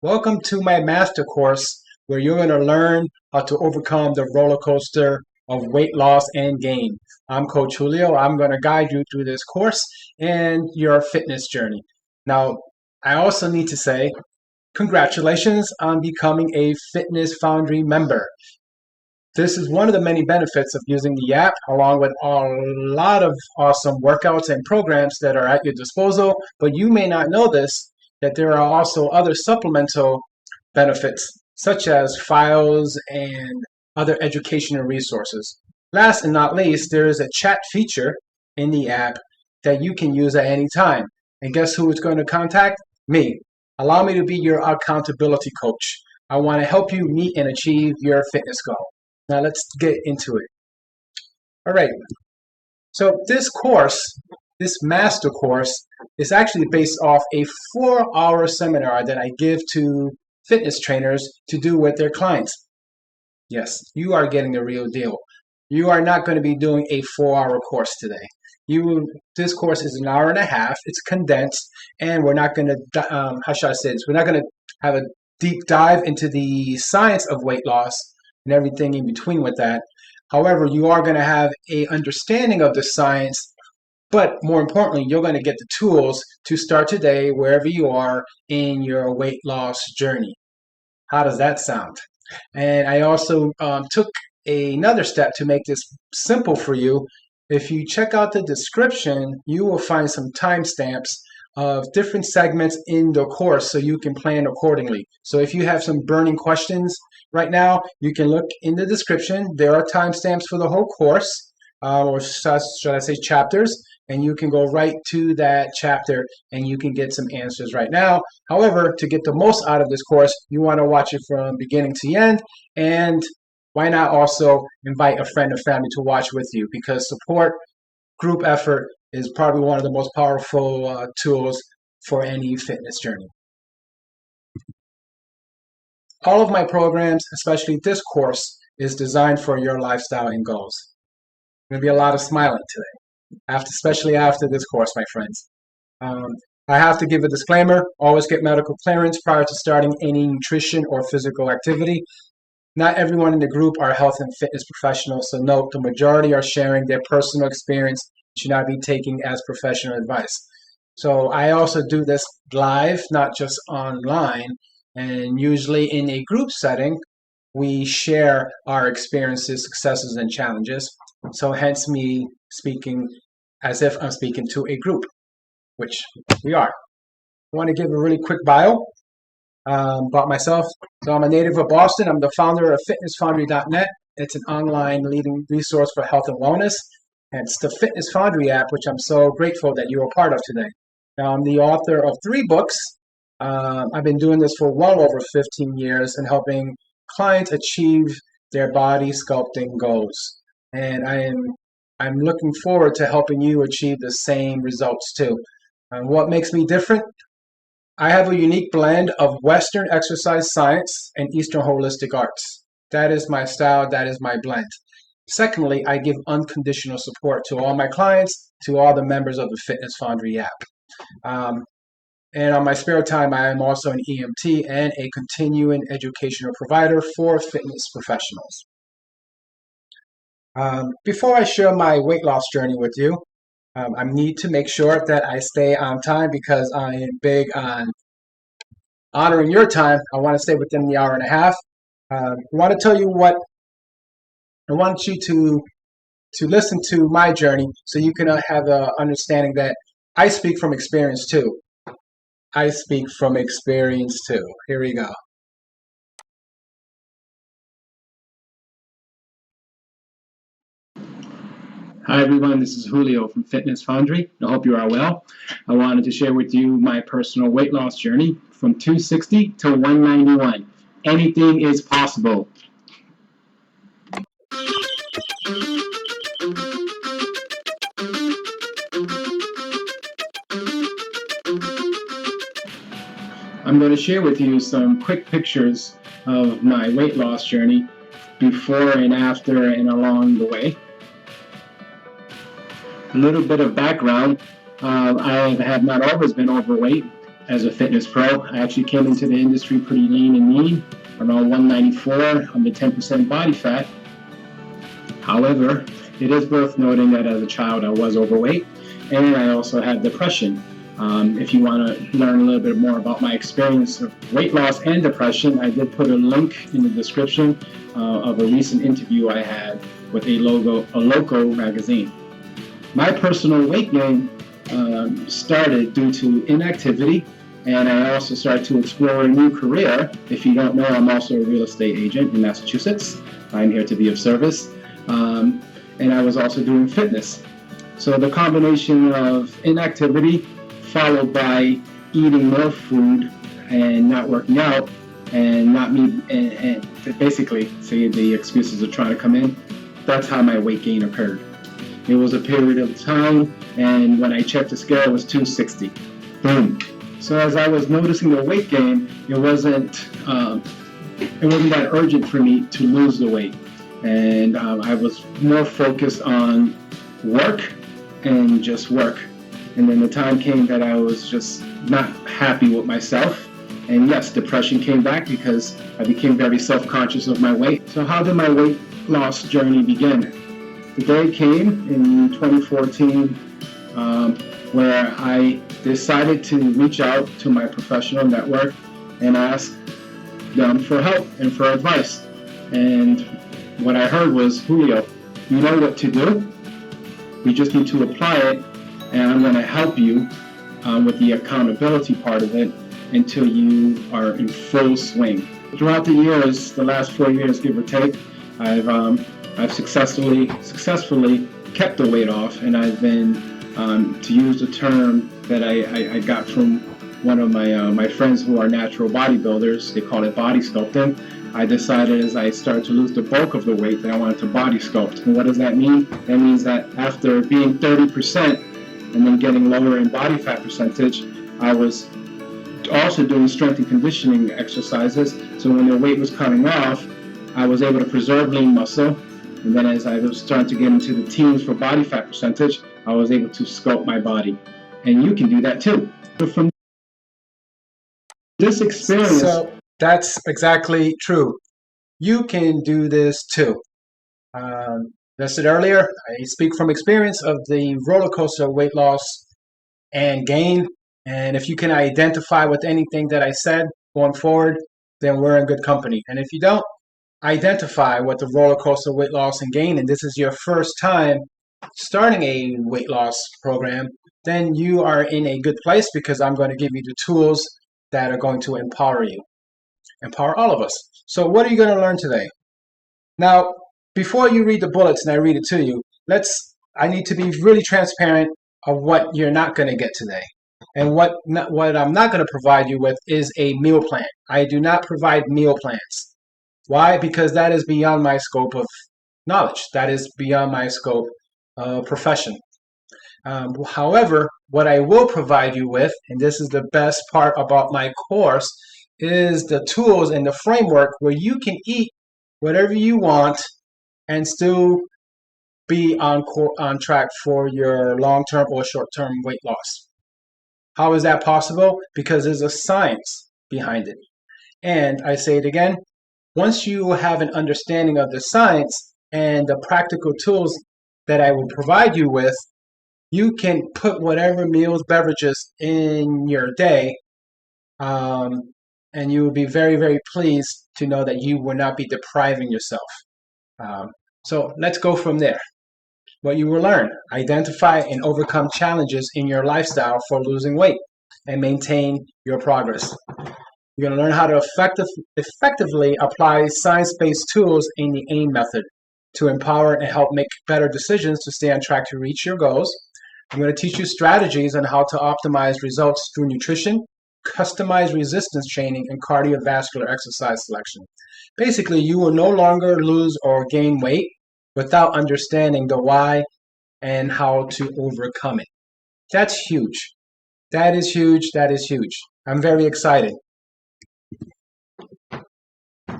Welcome to my master course where you're going to learn how to overcome the roller coaster of weight loss and gain. I'm Coach Julio. I'm going to guide you through this course and your fitness journey. Now, I also need to say congratulations on becoming a Fitness Foundry member. This is one of the many benefits of using the app, along with a lot of awesome workouts and programs that are at your disposal. But you may not know this, that there are also other supplemental benefits, such as files and other educational resources. Last and not least, there is a chat feature in the app that you can use at any time. And guess who is going to contact? Me. Allow me to be your accountability coach. I want to help you meet and achieve your fitness goal. Now let's get into it. All right. So this course, this master course, is actually based off a 4-hour seminar that I give to fitness trainers to do with their clients. Yes, you are getting the real deal. You are not going to be doing a 4-hour course today. This course is an hour and a half. It's condensed, and we're not going to, how should I say this? We're not going to have a deep dive into the science of weight loss and everything in between with that. However, you are going to have a understanding of the science, but more importantly, you're going to get the tools to start today wherever you are in your weight loss journey. How does that sound? And I also took another step to make this simple for you. If you check out the description, you will find some timestamps of different segments in the course so you can plan accordingly. So if you have some burning questions right now, you can look in the description. There are timestamps for the whole course, or should I say chapters, and you can go right to that chapter and you can get some answers right now. However, to get the most out of this course, you want to watch it from beginning to end, and why not also invite a friend or family to watch with you, because support, group effort is probably one of the most powerful tools for any fitness journey. All of my programs, especially this course, is designed for your lifestyle and goals. There's going to be a lot of smiling today, especially after this course, my friends. I have to give a disclaimer. Always get medical clearance prior to starting any nutrition or physical activity. Not everyone in the group are health and fitness professionals, so note the majority are sharing their personal experience, should not be taking as professional advice. So I also do this live, not just online, and usually in a group setting, we share our experiences, successes, and challenges. So hence me speaking as if I'm speaking to a group, which we are. I want to give a really quick bio about myself. So I'm a native of Boston. I'm the founder of fitnessfoundry.net. It's an online leading resource for health and wellness. And it's the Fitness Foundry app, which I'm so grateful that you're a part of today. Now, I'm the author of 3 books. I've been doing this for well over 15 years and helping clients achieve their body sculpting goals. And I'm looking forward to helping you achieve the same results too. What makes me different? I have a unique blend of Western exercise science and Eastern holistic arts. That is my style, that is my blend. Secondly, I give unconditional support to all my clients, to all the members of the Fitness Foundry app. And on my spare time, I am also an EMT and a continuing educational provider for fitness professionals. Before I share my weight loss journey with you, I need to make sure that I stay on time because I am big on honoring your time. I want to stay within the hour and a half. I want to tell you what I want you to listen to my journey so you can have an understanding that I speak from experience too. I speak from experience too. Here we go. Hi everyone, this is Julio from Fitness Foundry. I hope you are well. I wanted to share with you my personal weight loss journey from 260 to 191. Anything is possible. I'm going to share with you some quick pictures of my weight loss journey before and after and along the way. A little bit of background. I have not always been overweight. as a fitness pro. I actually came into the industry pretty lean and mean, around 194, under 10% body fat. However, it is worth noting that as a child I was overweight, and I also had depression. If you want to learn a little bit more about my experience of weight loss and depression, I did put a link in the description of a recent interview I had with a local magazine. My personal weight gain started due to inactivity, and I also started to explore a new career. If you don't know, I'm also a real estate agent in Massachusetts. I'm here to be of service. And I was also doing fitness. So the combination of inactivity followed by eating more food and not working out and not me and basically see the excuses are trying to come in. That's how my weight gain occurred. It was a period of time, and when I checked the scale, it was 260. Boom. So as I was noticing the weight gain, it wasn't that urgent for me to lose the weight, and I was more focused on work and just work. And then the time came that I was just not happy with myself. And yes, depression came back because I became very self-conscious of my weight. So how did my weight loss journey begin? The day came in 2014 where I decided to reach out to my professional network and ask them for help and for advice. And what I heard was, Julio, you know what to do. You just need to apply it, and I'm going to help you with the accountability part of it until you are in full swing. Throughout the years, the last 4 years, give or take, I've successfully kept the weight off, and I've been, to use the term that I got from one of my friends who are natural bodybuilders, they call it body sculpting. I decided as I started to lose the bulk of the weight that I wanted to body sculpt. And what does that mean? That means that after being 30% and then getting lower in body fat percentage, I was also doing strength and conditioning exercises. So when the weight was coming off, I was able to preserve lean muscle. And then as I was starting to get into the teens for body fat percentage, I was able to sculpt my body. And you can do that too. So from this experience... So that's exactly true. You can do this too. As I said earlier, I speak from experience of the roller coaster weight loss and gain. And if you can identify with anything that I said going forward, then we're in good company. And if you don't identify with the roller coaster weight loss and gain, and this is your first time starting a weight loss program, then you are in a good place because I'm going to give you the tools that are going to empower you, empower all of us. So what are you going to learn today? Now, before you read the bullets and I read it to you, I need to be really transparent of what you're not going to get today. And what I'm not going to provide you with is a meal plan. I do not provide meal plans. Why? Because that is beyond my scope of knowledge. That is beyond my scope of profession. However, what I will provide you with, and this is the best part about my course, is the tools and the framework where you can eat whatever you want and still be on track for your long-term or short-term weight loss. How is that possible? Because there's a science behind it. And I say it again, once you have an understanding of the science and the practical tools that I will provide you with, you can put whatever meals, beverages in your day, and you will be very, very pleased to know that you will not be depriving yourself. So let's go from there. What you will learn: identify and overcome challenges in your lifestyle for losing weight and maintain your progress. You're going to learn how to effectively apply science-based tools in the AIM method to empower and help make better decisions to stay on track to reach your goals. I'm going to teach you strategies on how to optimize results through nutrition, customized resistance training, and cardiovascular exercise selection. Basically, you will no longer lose or gain weight without understanding the why and how to overcome it. That's huge. That is huge. That is huge. I'm very excited.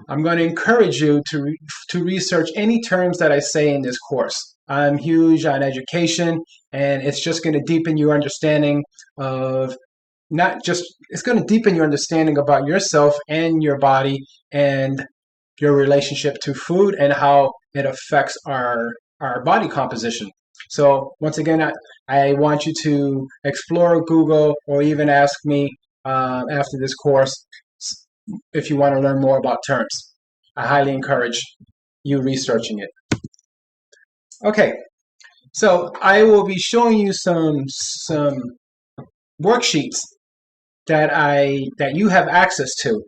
I'm going to encourage you to research any terms that I say in this course. I'm huge on education, and it's just going to deepen your understanding of not just, it's going to deepen your understanding about yourself and your body and your relationship to food and how it affects our body composition. So once again, I want you to explore Google or even ask me after this course if you want to learn more about terms. I highly encourage you researching it. Okay, so I will be showing you some worksheets that you have access to.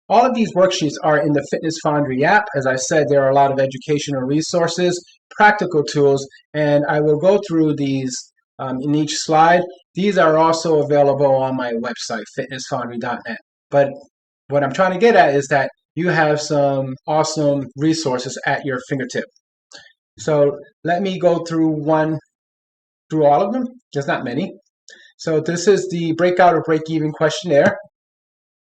All of these worksheets are in the Fitness Foundry app. As I said, there are a lot of educational resources, practical tools, and I will go through these in each slide. These are also available on my website, fitnessfoundry.net. But what I'm trying to get at is that you have some awesome resources at your fingertip. So let me go through all of them. There's not many. So this is the breakout or break-even questionnaire.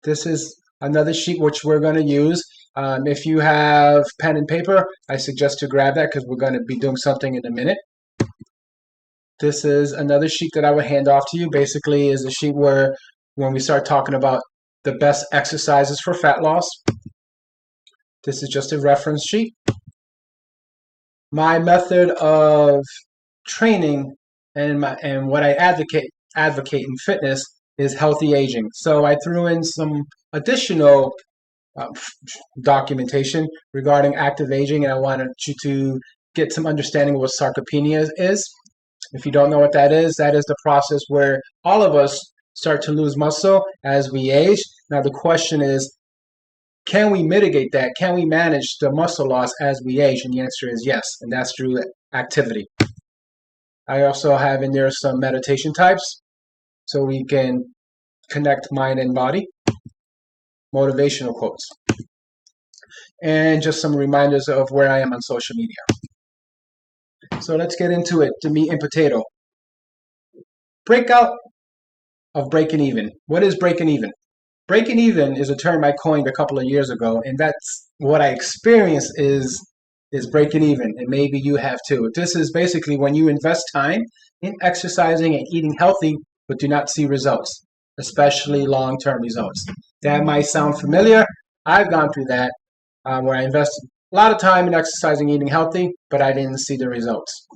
This is another sheet which we're going to use. If you have pen and paper, I suggest to grab that because we're going to be doing something in a minute. This is another sheet that I would hand off to you. Basically is a sheet where when we start talking about the best exercises for fat loss. This is just a reference sheet. My method of training and what I advocate in fitness is healthy aging. So I threw in some additional documentation regarding active aging, and I wanted you to get some understanding of what sarcopenia is. If you don't know what that is the process where all of us start to lose muscle as we age. Now the question is, can we mitigate that? Can we manage the muscle loss as we age? And the answer is yes, and that's through activity. I also have in there some meditation types so we can connect mind and body, motivational quotes, and just some reminders of where I am on social media. So let's get into it, the meat and potato. Breakout of breaking even. What is breaking even? Breaking even is a term I coined a couple of years ago, and that's what I experienced is breaking even, and maybe you have too. This is basically when you invest time in exercising and eating healthy, but do not see results, especially long-term results. That might sound familiar. I've gone through that, where I invested a lot of time in exercising, eating healthy, but I didn't see the results.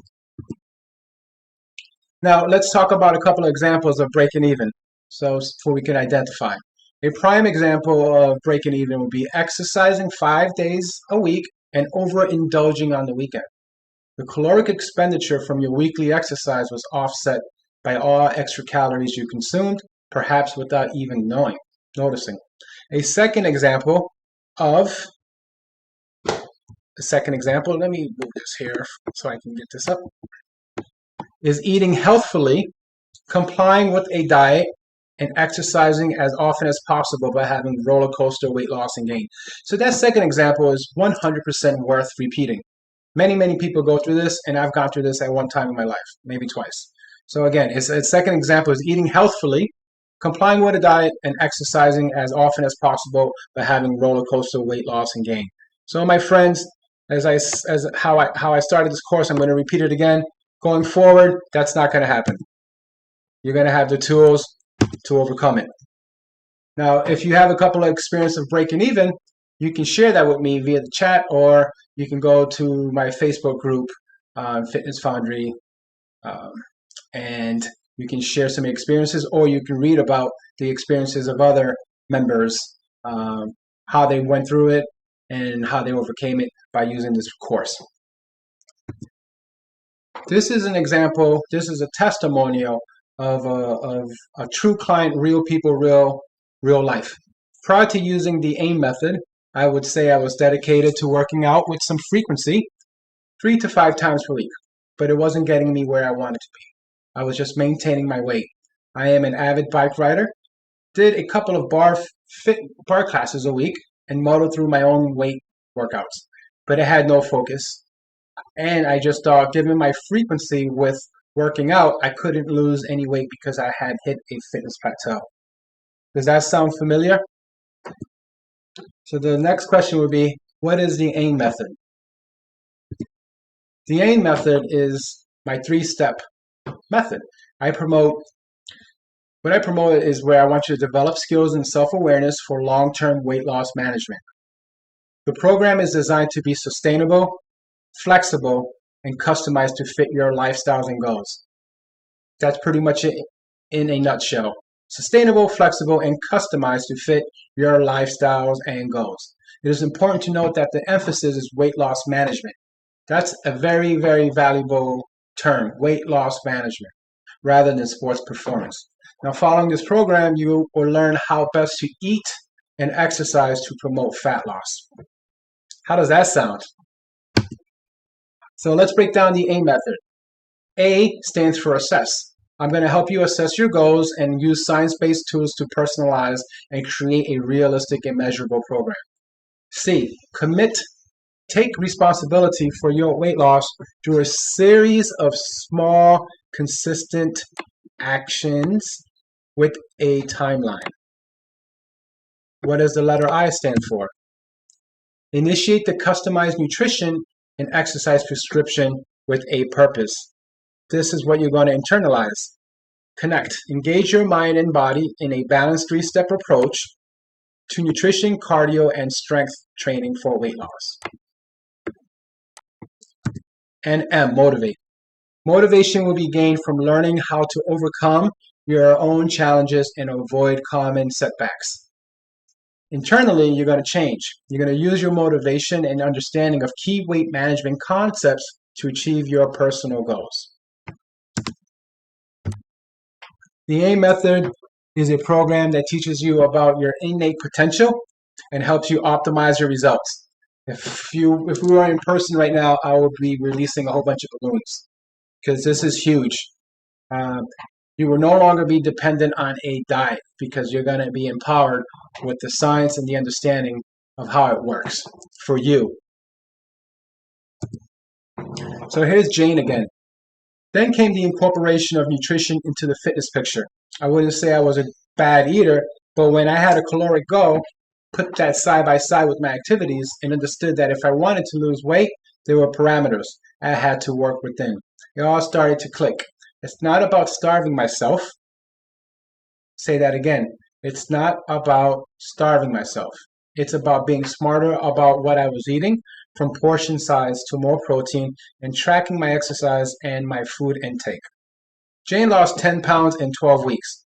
Now, let's talk about a couple of examples of breaking even, so we can identify. A prime example of breaking even would be exercising 5 days a week and overindulging on the weekend. The caloric expenditure from your weekly exercise was offset by all extra calories you consumed, perhaps without even noticing. A second example, let me move this here so I can get this up, is eating healthfully, complying with a diet, and exercising as often as possible by having roller coaster weight loss and gain. So that second example is 100% worth repeating. Many people go through this, and I've gone through this at one time in my life, maybe twice. So again, its second example is eating healthfully, complying with a diet, and exercising as often as possible by having roller coaster weight loss and gain. So my friends, how I started this course, I'm going to repeat it again. Going forward, that's not going to happen. You're going to have the tools to overcome it. Now, if you have a couple of experience of breaking even, you can share that with me via the chat, or you can go to my Facebook group, Fitness Foundry, and you can share some experiences, or you can read about the experiences of other members, how they went through it and how they overcame it by using this course. This is an example, this is a testimonial of a true client, real people, real life. Prior to using the AIM method, I would say I was dedicated to working out with some frequency, 3 to 5 times per week, but it wasn't getting me where I wanted to be. I was just maintaining my weight. I am an avid bike rider, did a couple of bar classes a week, and modeled through my own weight workouts, but it had no focus. And I just thought, given my frequency with working out, I couldn't lose any weight because I had hit a fitness plateau. Does that sound familiar? So the next question would be, what is the AIM method? The AIM method is my 3-step method. I promote What I promote is where I want you to develop skills and self-awareness for long-term weight loss management. The program is designed to be sustainable, flexible, and customized to fit your lifestyles and goals. That's pretty much it in a nutshell. Sustainable, flexible, and customized to fit your lifestyles and goals. It is important to note that the emphasis is weight loss management. That's a very, very valuable term, weight loss management, rather than sports performance. Now, following this program, you will learn how best to eat and exercise to promote fat loss. How does that sound? So let's break down the A method. A stands for assess. I'm going to help you assess your goals and use science-based tools to personalize and create a realistic and measurable program. C, commit. Take responsibility for your weight loss through a series of small, consistent actions with a timeline. What does the letter I stand for? Initiate the customized nutrition and exercise prescription with a purpose. This is what you're going to internalize. Connect. Engage your mind and body in a balanced 3-step approach to nutrition, cardio, and strength training for weight loss. And M, motivate. Motivation will be gained from learning how to overcome your own challenges and avoid common setbacks. Internally, you're going to change. You're going to use your motivation and understanding of key weight management concepts to achieve your personal goals. The A method is a program that teaches you about your innate potential and helps you optimize your results. If we were in person right now, I would be releasing a whole bunch of balloons because this is huge. You will no longer be dependent on a diet because you're going to be empowered with the science and the understanding of how it works for you. So here's Jane again. Then came the incorporation of nutrition into the fitness picture. I wouldn't say I was a bad eater, but when I had a caloric goal, put that side by side with my activities and understood that if I wanted to lose weight, there were parameters I had to work within. It all started to click. It's not about starving myself. Say that again. It's not about starving myself. It's about being smarter about what I was eating, from portion size to more protein, and tracking my exercise and my food intake. Jane lost 10 pounds in 12 weeks.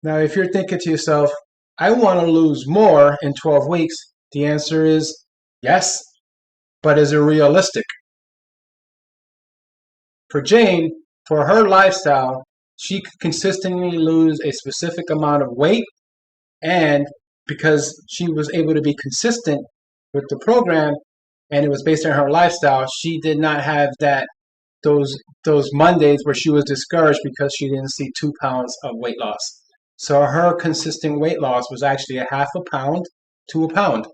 Now, if you're thinking to yourself, I want to lose more in 12 weeks, the answer is yes, but is it realistic? For Jane, for her lifestyle, she could consistently lose a specific amount of weight, and because she was able to be consistent with the program and it was based on her lifestyle, she did not have those Mondays where she was discouraged because she didn't see 2 pounds of weight loss. So her consistent weight loss was actually a half a pound to a pound.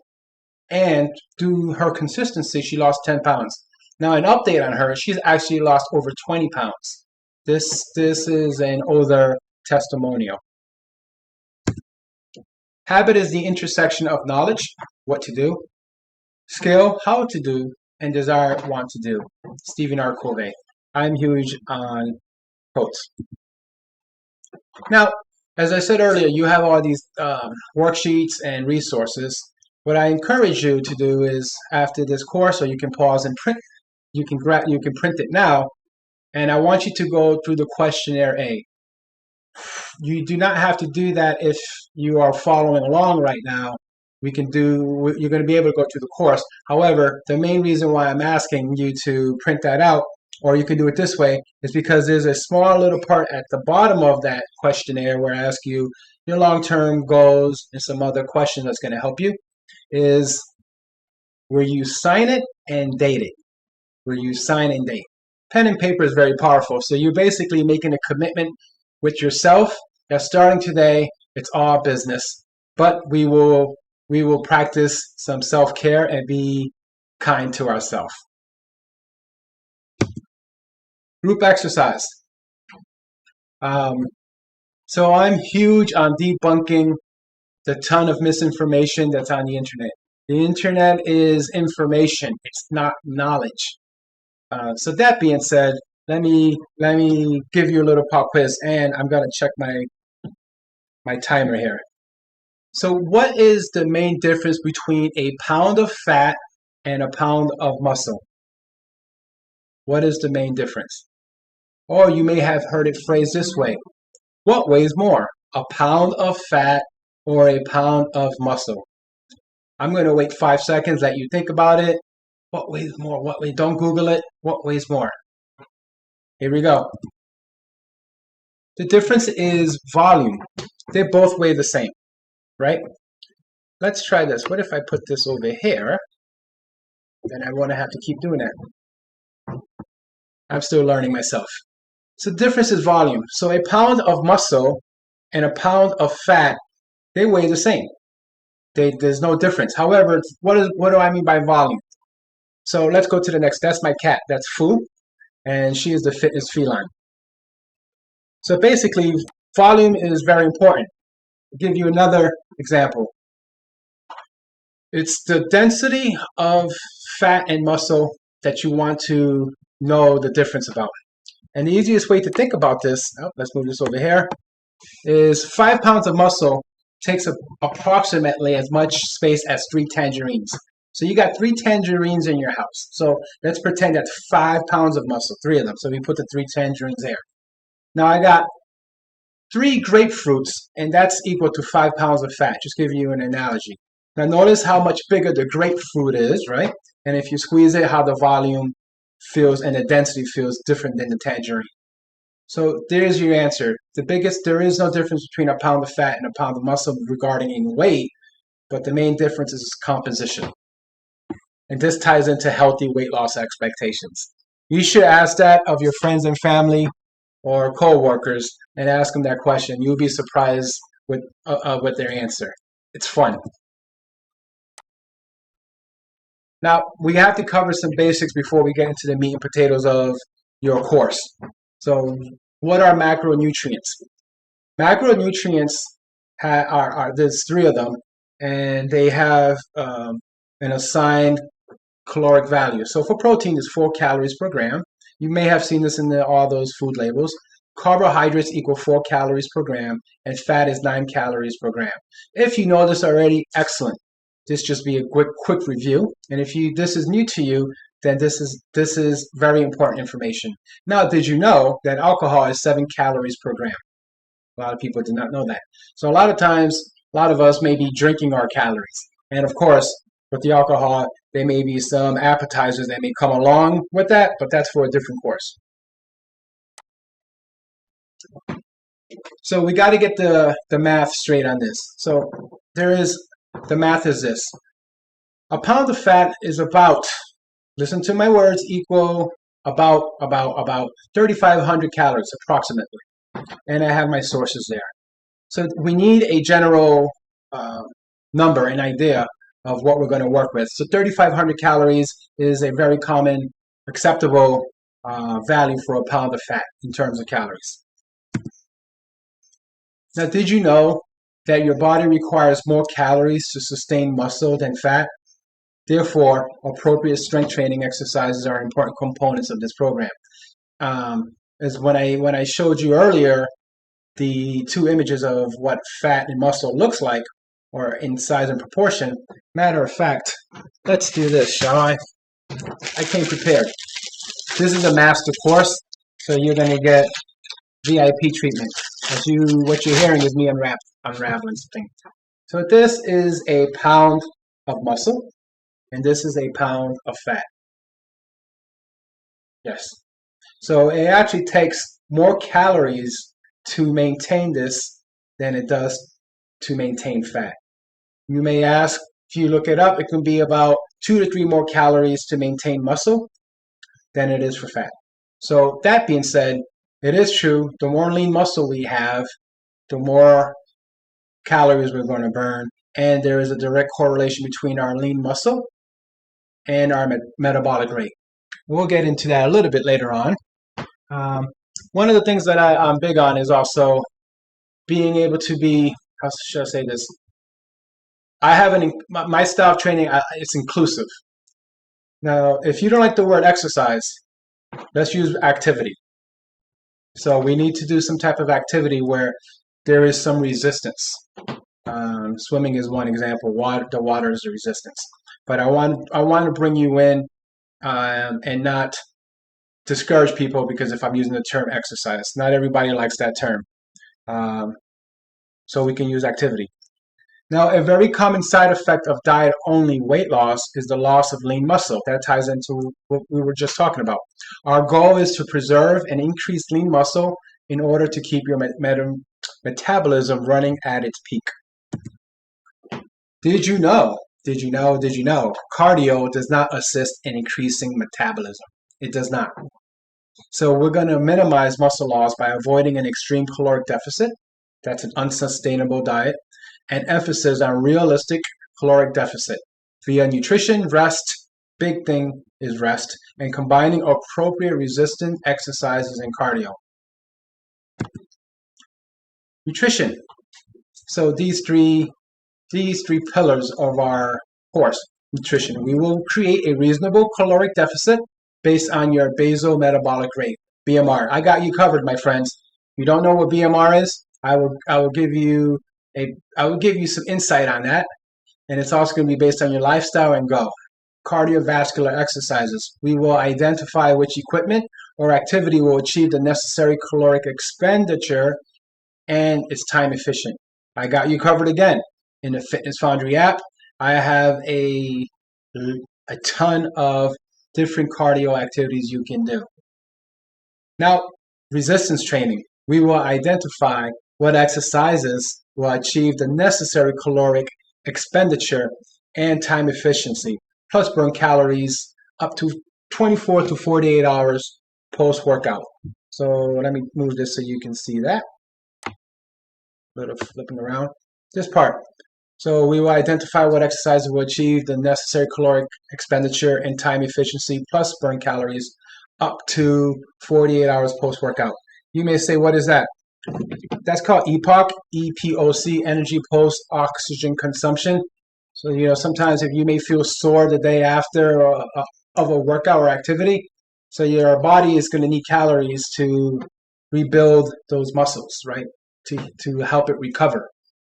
And through her consistency, she lost 10 pounds. Now, an update on her, she's actually lost over 20 pounds. This is an older testimonial. Habit is the intersection of knowledge, what to do, skill, how to do, and desire, want to do. Stephen R. Covey. I'm huge on quotes. Now, as I said earlier, you have all these worksheets and resources. What I encourage you to do is after this course, or you can pause and print, you can print it now, and I want you to go through the questionnaire A. You do not have to do that if you are following along right now. You're going to be able to go through the course. However, the main reason why I'm asking you to print that out, or you can do it this way, is because there's a small little part at the bottom of that questionnaire where I ask you your long-term goals and some other questions that's going to help you, is where you sign it and date it. Where you sign and date. Pen and paper is very powerful. So you're basically making a commitment with yourself that starting today, it's all business. But we will practice some self-care and be kind to ourselves. Group exercise. So I'm huge on debunking the ton of misinformation that's on the internet. The internet is information. It's not knowledge. So that being said, let me give you a little pop quiz, and I'm gonna check my timer here. So what is the main difference between a pound of fat and a pound of muscle? What is the main difference? Or you may have heard it phrased this way. What weighs more, a pound of fat or a pound of muscle? I'm going to wait 5 seconds, let you think about it. What weighs more? Don't Google it. What weighs more? Here we go. The difference is volume. They both weigh the same, right? Let's try this. What if I put this over here? Then I won't have to keep doing that. I'm still learning myself. So the difference is volume. So a pound of muscle and a pound of fat, they weigh the same. There's no difference. However, what do I mean by volume? So let's go to the next. That's my cat. That's Fu, and she is the fitness feline. So basically, volume is very important. I'll give you another example. It's the density of fat and muscle that you want to know the difference about. And the easiest way to think about this, let's move this over here, is 5 pounds of muscle takes approximately as much space as 3 tangerines. So you got 3 tangerines in your house. So let's pretend that's 5 pounds of muscle, 3 of them. So we put the 3 tangerines there. Now I got 3 grapefruits, and that's equal to 5 pounds of fat. Just give you an analogy. Now notice how much bigger the grapefruit is, right? And if you squeeze it, how the volume feels and the density feels different than the tangerine. So there's your answer. There is no difference between a pound of fat and a pound of muscle regarding weight, but the main difference is composition. And this ties into healthy weight loss expectations. You should ask that of your friends and family or co-workers and ask them that question. You'll be surprised with their answer. It's fun. Now, we have to cover some basics before we get into the meat and potatoes of your course. So, what are macronutrients? Macronutrients there's 3 of them, and they have an assigned caloric value. So for protein, it's 4 calories per gram. You may have seen this in all those food labels. Carbohydrates equal 4 calories per gram, and fat is 9 calories per gram. If you know this already, excellent. This just be a quick review. And if this is new to you, then this is very important information. Now, did you know that alcohol is 7 calories per gram? A lot of people do not know that. So a lot of times, a lot of us may be drinking our calories. And of course, with the alcohol, there may be some appetizers that may come along with that, but that's for a different course. So we got to get the math straight on this. So the math is this. A pound of fat is about, listen to my words, equal about 3,500 calories approximately. And I have my sources there. So we need a general number, an idea of what we're going to work with. So 3,500 calories is a very common, acceptable value for a pound of fat in terms of calories. Now, did you know that your body requires more calories to sustain muscle than fat? Therefore, appropriate strength training exercises are important components of this program. As when I showed you earlier the 2 images of what fat and muscle looks like, or in size and proportion. Matter of fact, let's do this, shall I? I came prepared. This is a master course, so you're going to get VIP treatment. What you're hearing is me unraveling something. So this is a pound of muscle, and this is a pound of fat. Yes. So it actually takes more calories to maintain this than it does to maintain fat. You may ask, if you look it up, it can be about 2 to 3 more calories to maintain muscle than it is for fat. So that being said, it is true, the more lean muscle we have, the more calories we're going to burn, and there is a direct correlation between our lean muscle and our metabolic rate. We'll get into that a little bit later on. One of the things that I'm big on is also being able to be, how should I say this? I have my style of training, it's inclusive. Now, if you don't like the word exercise, Let's use activity. So we need to do some type of activity where there is some resistance. Swimming is one example. The water is the resistance. But I want to bring you in and not discourage people, because if I'm using the term exercise, not everybody likes that term. So we can use activity. Now, a very common side effect of diet-only weight loss is the loss of lean muscle. That ties into what we were just talking about. Our goal is to preserve and increase lean muscle in order to keep your metabolism running at its peak. Did you know? Did you know? Did you know? Cardio does not assist in increasing metabolism. It does not. So we're going to minimize muscle loss by avoiding an extreme caloric deficit. That's an unsustainable diet. And emphasis on realistic caloric deficit via nutrition, rest, big thing is rest, and combining appropriate resistance exercises and cardio. Nutrition. So these three pillars of our course, nutrition. We will create a reasonable caloric deficit based on your basal metabolic rate, BMR. I got you covered, my friends. If you don't know what BMR is, I will give you some insight on that, and it's also going to be based on your lifestyle and go. Cardiovascular exercises. We will identify which equipment or activity will achieve the necessary caloric expenditure and is time efficient. I got you covered again. In the Fitness Foundry app, I have a ton of different cardio activities you can do. Now, resistance training. We will identify what exercises will achieve the necessary caloric expenditure and time efficiency, plus burn calories up to 24 to 48 hours post-workout. So let me move this so you can see that. A little flipping around. This part. So we will identify what exercises will achieve the necessary caloric expenditure and time efficiency, plus burn calories up to 48 hours post-workout. You may say, what is that? That's called EPOC, EPOC, energy post-oxygen consumption. So, sometimes if you may feel sore the day after of a workout or activity, so your body is going to need calories to rebuild those muscles, right? To help it recover.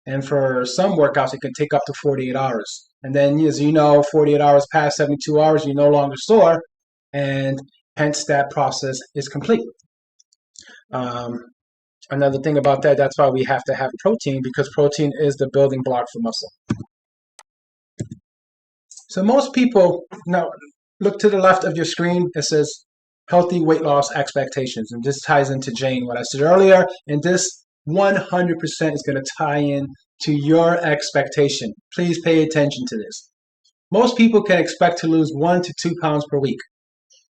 And for some workouts, it can take up to 48 hours. And then, as you know, 48 hours past 72 hours, you're no longer sore, and hence that process is complete. Another thing about that, that's why we have to have protein, because protein is the building block for muscle. So most people, now look to the left of your screen, it says healthy weight loss expectations. And this ties into Jane, what I said earlier, and this 100% is going to tie in to your expectation. Please pay attention to this. Most people can expect to lose 1 to 2 pounds per week.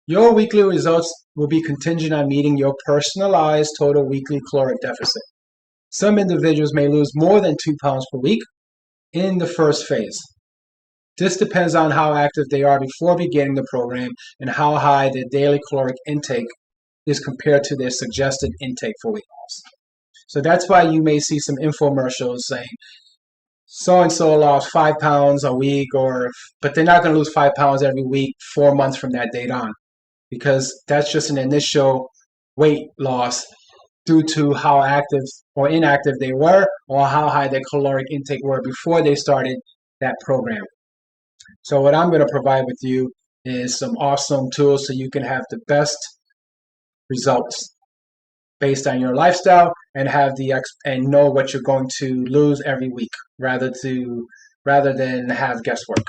Your weekly results will be contingent on meeting your personalized total weekly caloric deficit. Some individuals may lose more than 2 pounds per week in the first phase. This depends on how active they are before beginning the program and how high their daily caloric intake is compared to their suggested intake for weight loss. So that's why you may see some infomercials saying, so-and-so lost 5 pounds a week, but they're not going to lose 5 pounds every week 4 months from that date on, because that's just an initial weight loss due to how active or inactive they were, or how high their caloric intake were before they started that program. So what I'm going to provide with you is some awesome tools so you can have the best results based on your lifestyle and and know what you're going to lose every week, rather than have guesswork.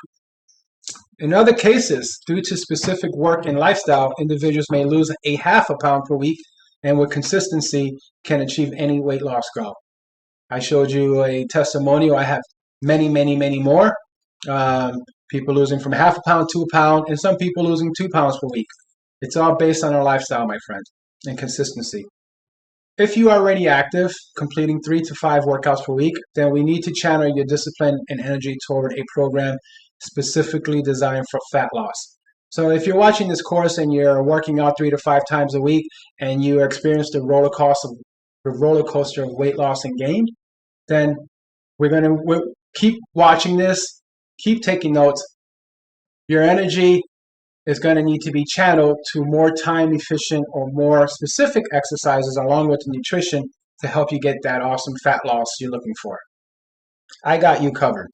In other cases, due to specific work and lifestyle, individuals may lose a half a pound per week, and with consistency can achieve any weight loss goal. I showed you a testimonial. I have many, many, many more. People losing from half a pound to a pound, and some people losing 2 pounds per week. It's all based on our lifestyle, my friend, and consistency. If you are already active, completing 3 to 5 workouts per week, then we need to channel your discipline and energy toward a program specifically designed for fat loss. So if you're watching this course and you're working out 3 to 5 times a week and you experience the roller coaster of weight loss and gain, then we'll keep watching this, keep taking notes. Your energy is going to need to be channeled to more time efficient or more specific exercises along with the nutrition to help you get that awesome fat loss you're looking for. I got you covered.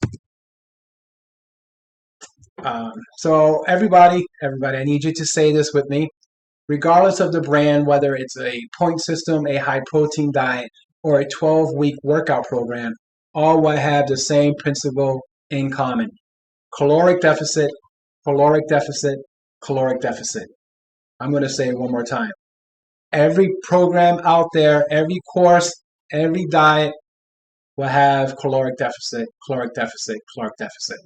So everybody, I need you to say this with me. Regardless of the brand, whether it's a point system, a high protein diet, or a 12-week workout program, all will have the same principle in common. Caloric deficit, caloric deficit, caloric deficit. I'm going to say it one more time. Every program out there, every course, every diet will have caloric deficit, caloric deficit, caloric deficit.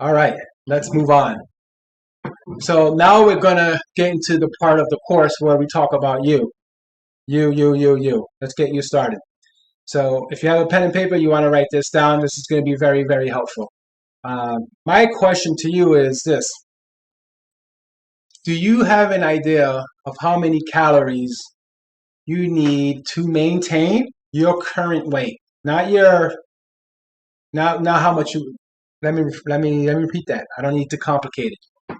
All right, let's move on. So now we're going to get into the part of the course where we talk about you. You. Let's get you started. So if you have a pen and paper, you want to write this down. This is going to be very, very helpful. My question to you is this. Do you have an idea of how many calories you need to maintain your current weight? Not how much you, let me repeat that. I don't need to complicate it.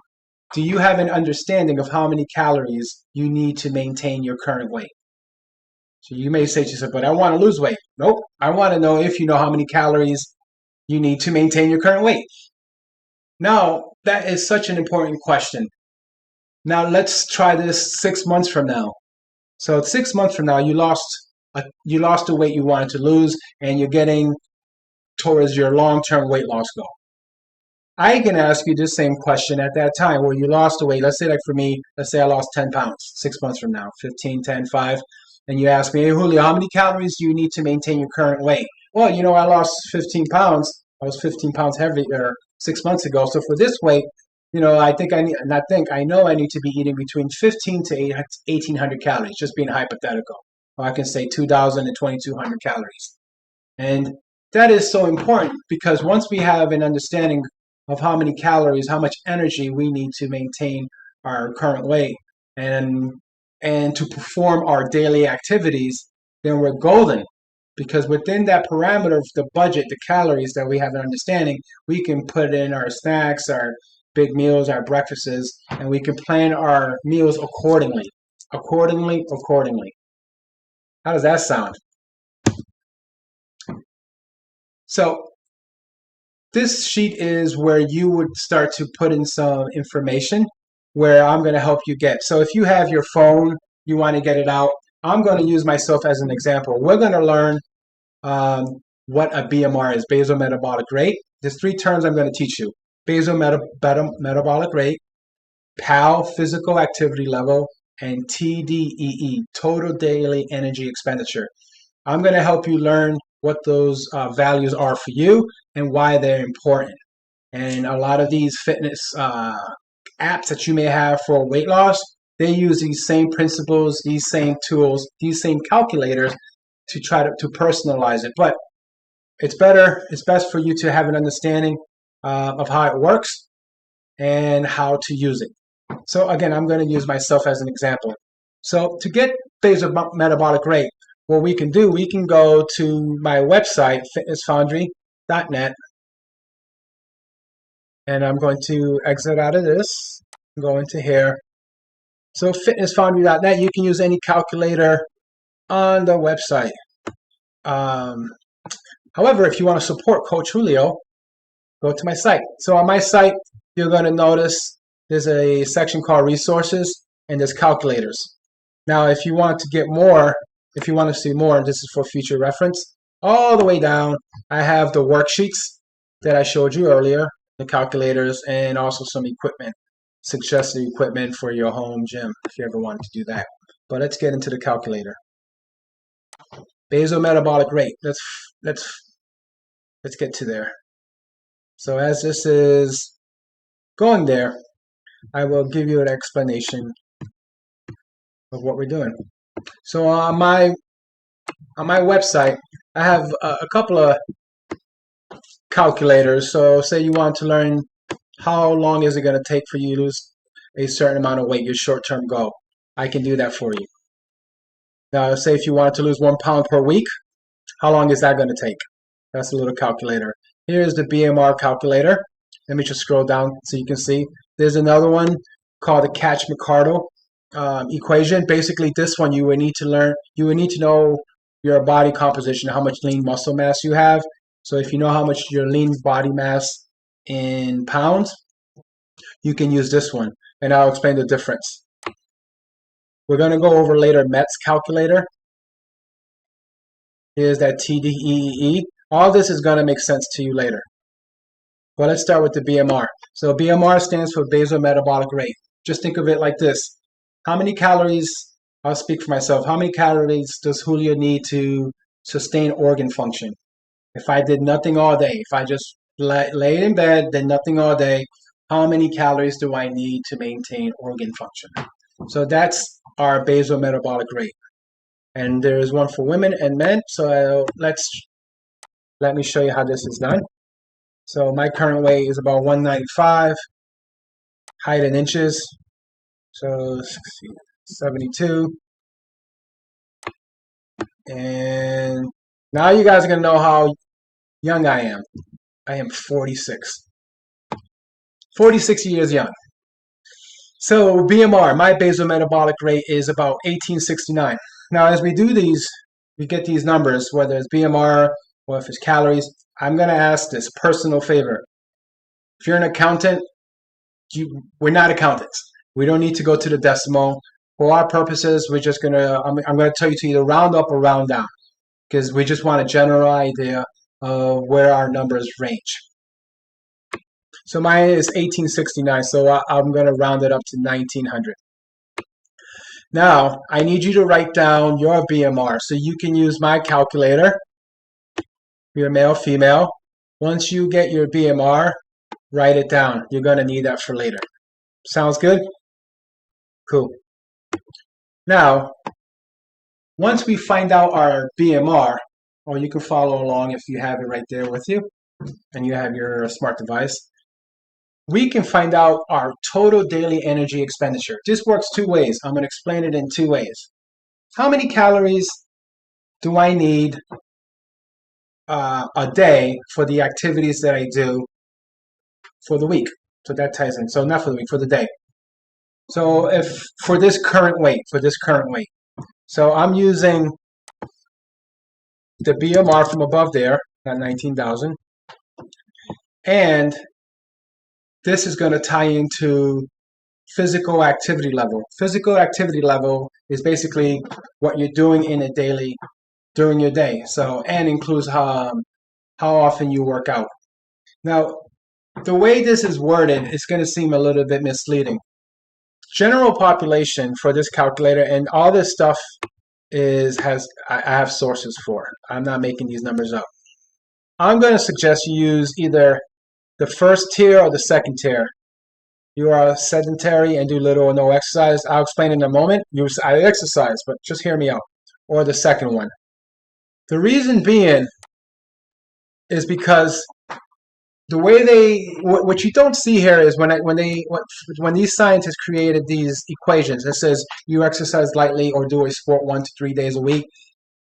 Do you have an understanding of how many calories you need to maintain your current weight? So you may say to yourself, but I want to lose weight. Nope. I want to know if you know how many calories you need to maintain your current weight. Now, that is such an important question. Now, let's try this 6 months from now. So 6 months from now, you lost the weight you wanted to lose, and you're getting towards your long-term weight loss goal. I can ask you the same question at that time where you lost the weight. Let's say, like for me, let's say I lost 10 pounds 6 months from now, 15, 10, 5. And you ask me, hey, Julio, how many calories do you need to maintain your current weight? Well, I lost 15 pounds. I was 15 pounds heavier 6 months ago. So for this weight, I know I need to be eating between 15 to 1,800 calories, just being hypothetical. Or I can say 2,000 to 2,200 calories. And that is so important because once we have an understanding of how many calories, how much energy we need to maintain our current weight and to perform our daily activities, then we're golden. Because within that parameter of the budget, the calories that we have an understanding, we can put in our snacks, our big meals, our breakfasts, and we can plan our meals accordingly. Accordingly. How does that sound? So this sheet is where you would start to put in some information where I'm going to help you get. So if you have your phone, you want to get it out, I'm going to use myself as an example. We're going to learn what a BMR is, basal metabolic rate. There's 3 terms I'm going to teach you. Basal metabolic rate, PAL, physical activity level, and TDEE, total daily energy expenditure. I'm going to help you learn what those values are for you and why they're important. And a lot of these fitness apps that you may have for weight loss, they use these same principles, these same tools, these same calculators to try to personalize it. But it's best for you to have an understanding of how it works and how to use it. So again, I'm going to use myself as an example. So to get basal metabolic rate, what we can do, we can go to my website, fitnessfoundry.net, and I'm going to exit out of this, go into here. So fitnessfoundry.net, you can use any calculator on the website. However, if you want to support Coach Julio, go to my site. So on my site, you're going to notice there's a section called resources and there's calculators. Now, if you want to get more, if you want to see more, and this is for future reference, all the way down, I have the worksheets that I showed you earlier, the calculators, and also some equipment, suggested equipment for your home gym if you ever wanted to do that. But let's get into the calculator. Basal metabolic rate. Let's get to there. So as this is going there, I will give you an explanation of what we're doing. So on my website, I have a couple of calculators. So say you want to learn how long is it going to take for you to lose a certain amount of weight, your short-term goal. I can do that for you. Now, say if you wanted to lose 1 pound per week, how long is that going to take? That's a little calculator. Here's the BMR calculator. Let me just scroll down so you can see. There's another one called the Catch-McCardle equation. Basically, this one you would need to learn. You would need to know your body composition, how much lean muscle mass you have. So if you know how much your lean body mass in pounds, you can use this one, and I'll explain the difference. We're going to go over later MET's calculator. Here's that TDEE. All this is going to make sense to you later. But let's start with the BMR. So BMR stands for basal metabolic rate. Just think of it like this. How many calories, I'll speak for myself, how many calories does Julio need to sustain organ function? If I did nothing all day, if I just lay in bed, did nothing all day, how many calories do I need to maintain organ function? So that's our basal metabolic rate. And there is one for women and men. So let me show you how this is done. So my current weight is about 195, height in inches. So 72. And now you guys are going to know how young I am. I am 46. 46 years young. So BMR, my basal metabolic rate is about 1869. Now as we do these, we get these numbers, whether it's BMR or if it's calories. I'm going to ask this personal favor. If you're an accountant, we're not accountants. We don't need to go to the decimal. For our purposes, we're just I'm going to tell you to either round up or round down because we just want a general idea of where our numbers range. So mine is 1869, so I'm going to round it up to 1900. Now, I need you to write down your BMR. So you can use my calculator, your male, female. Once you get your BMR, write it down. You're going to need that for later. Sounds good? Cool. Now, once we find out our BMR, or you can follow along if you have it right there with you, and you have your smart device, we can find out our total daily energy expenditure. This works two ways. I'm going to explain it in two ways. How many calories do I need a day for the activities that I do for the week? So that ties in. So not for the week, for the day. So if for this current weight, so I'm using the BMR from above there, at 19,000, and this is going to tie into physical activity level. Physical activity level is basically what you're doing in a daily during your day. So and includes how often you work out. Now, the way this is worded, it's going to seem a little bit misleading. General population for this calculator and all this stuff I have sources for. I'm not making these numbers up. I'm going to suggest you use either the first tier or the second tier. You are sedentary and do little or no exercise. I'll explain in a moment. I exercise, but just hear me out. Or the second one. The reason being is because the way what you don't see here is when these scientists created these equations, it says you exercise lightly or do a sport 1 to 3 days a week.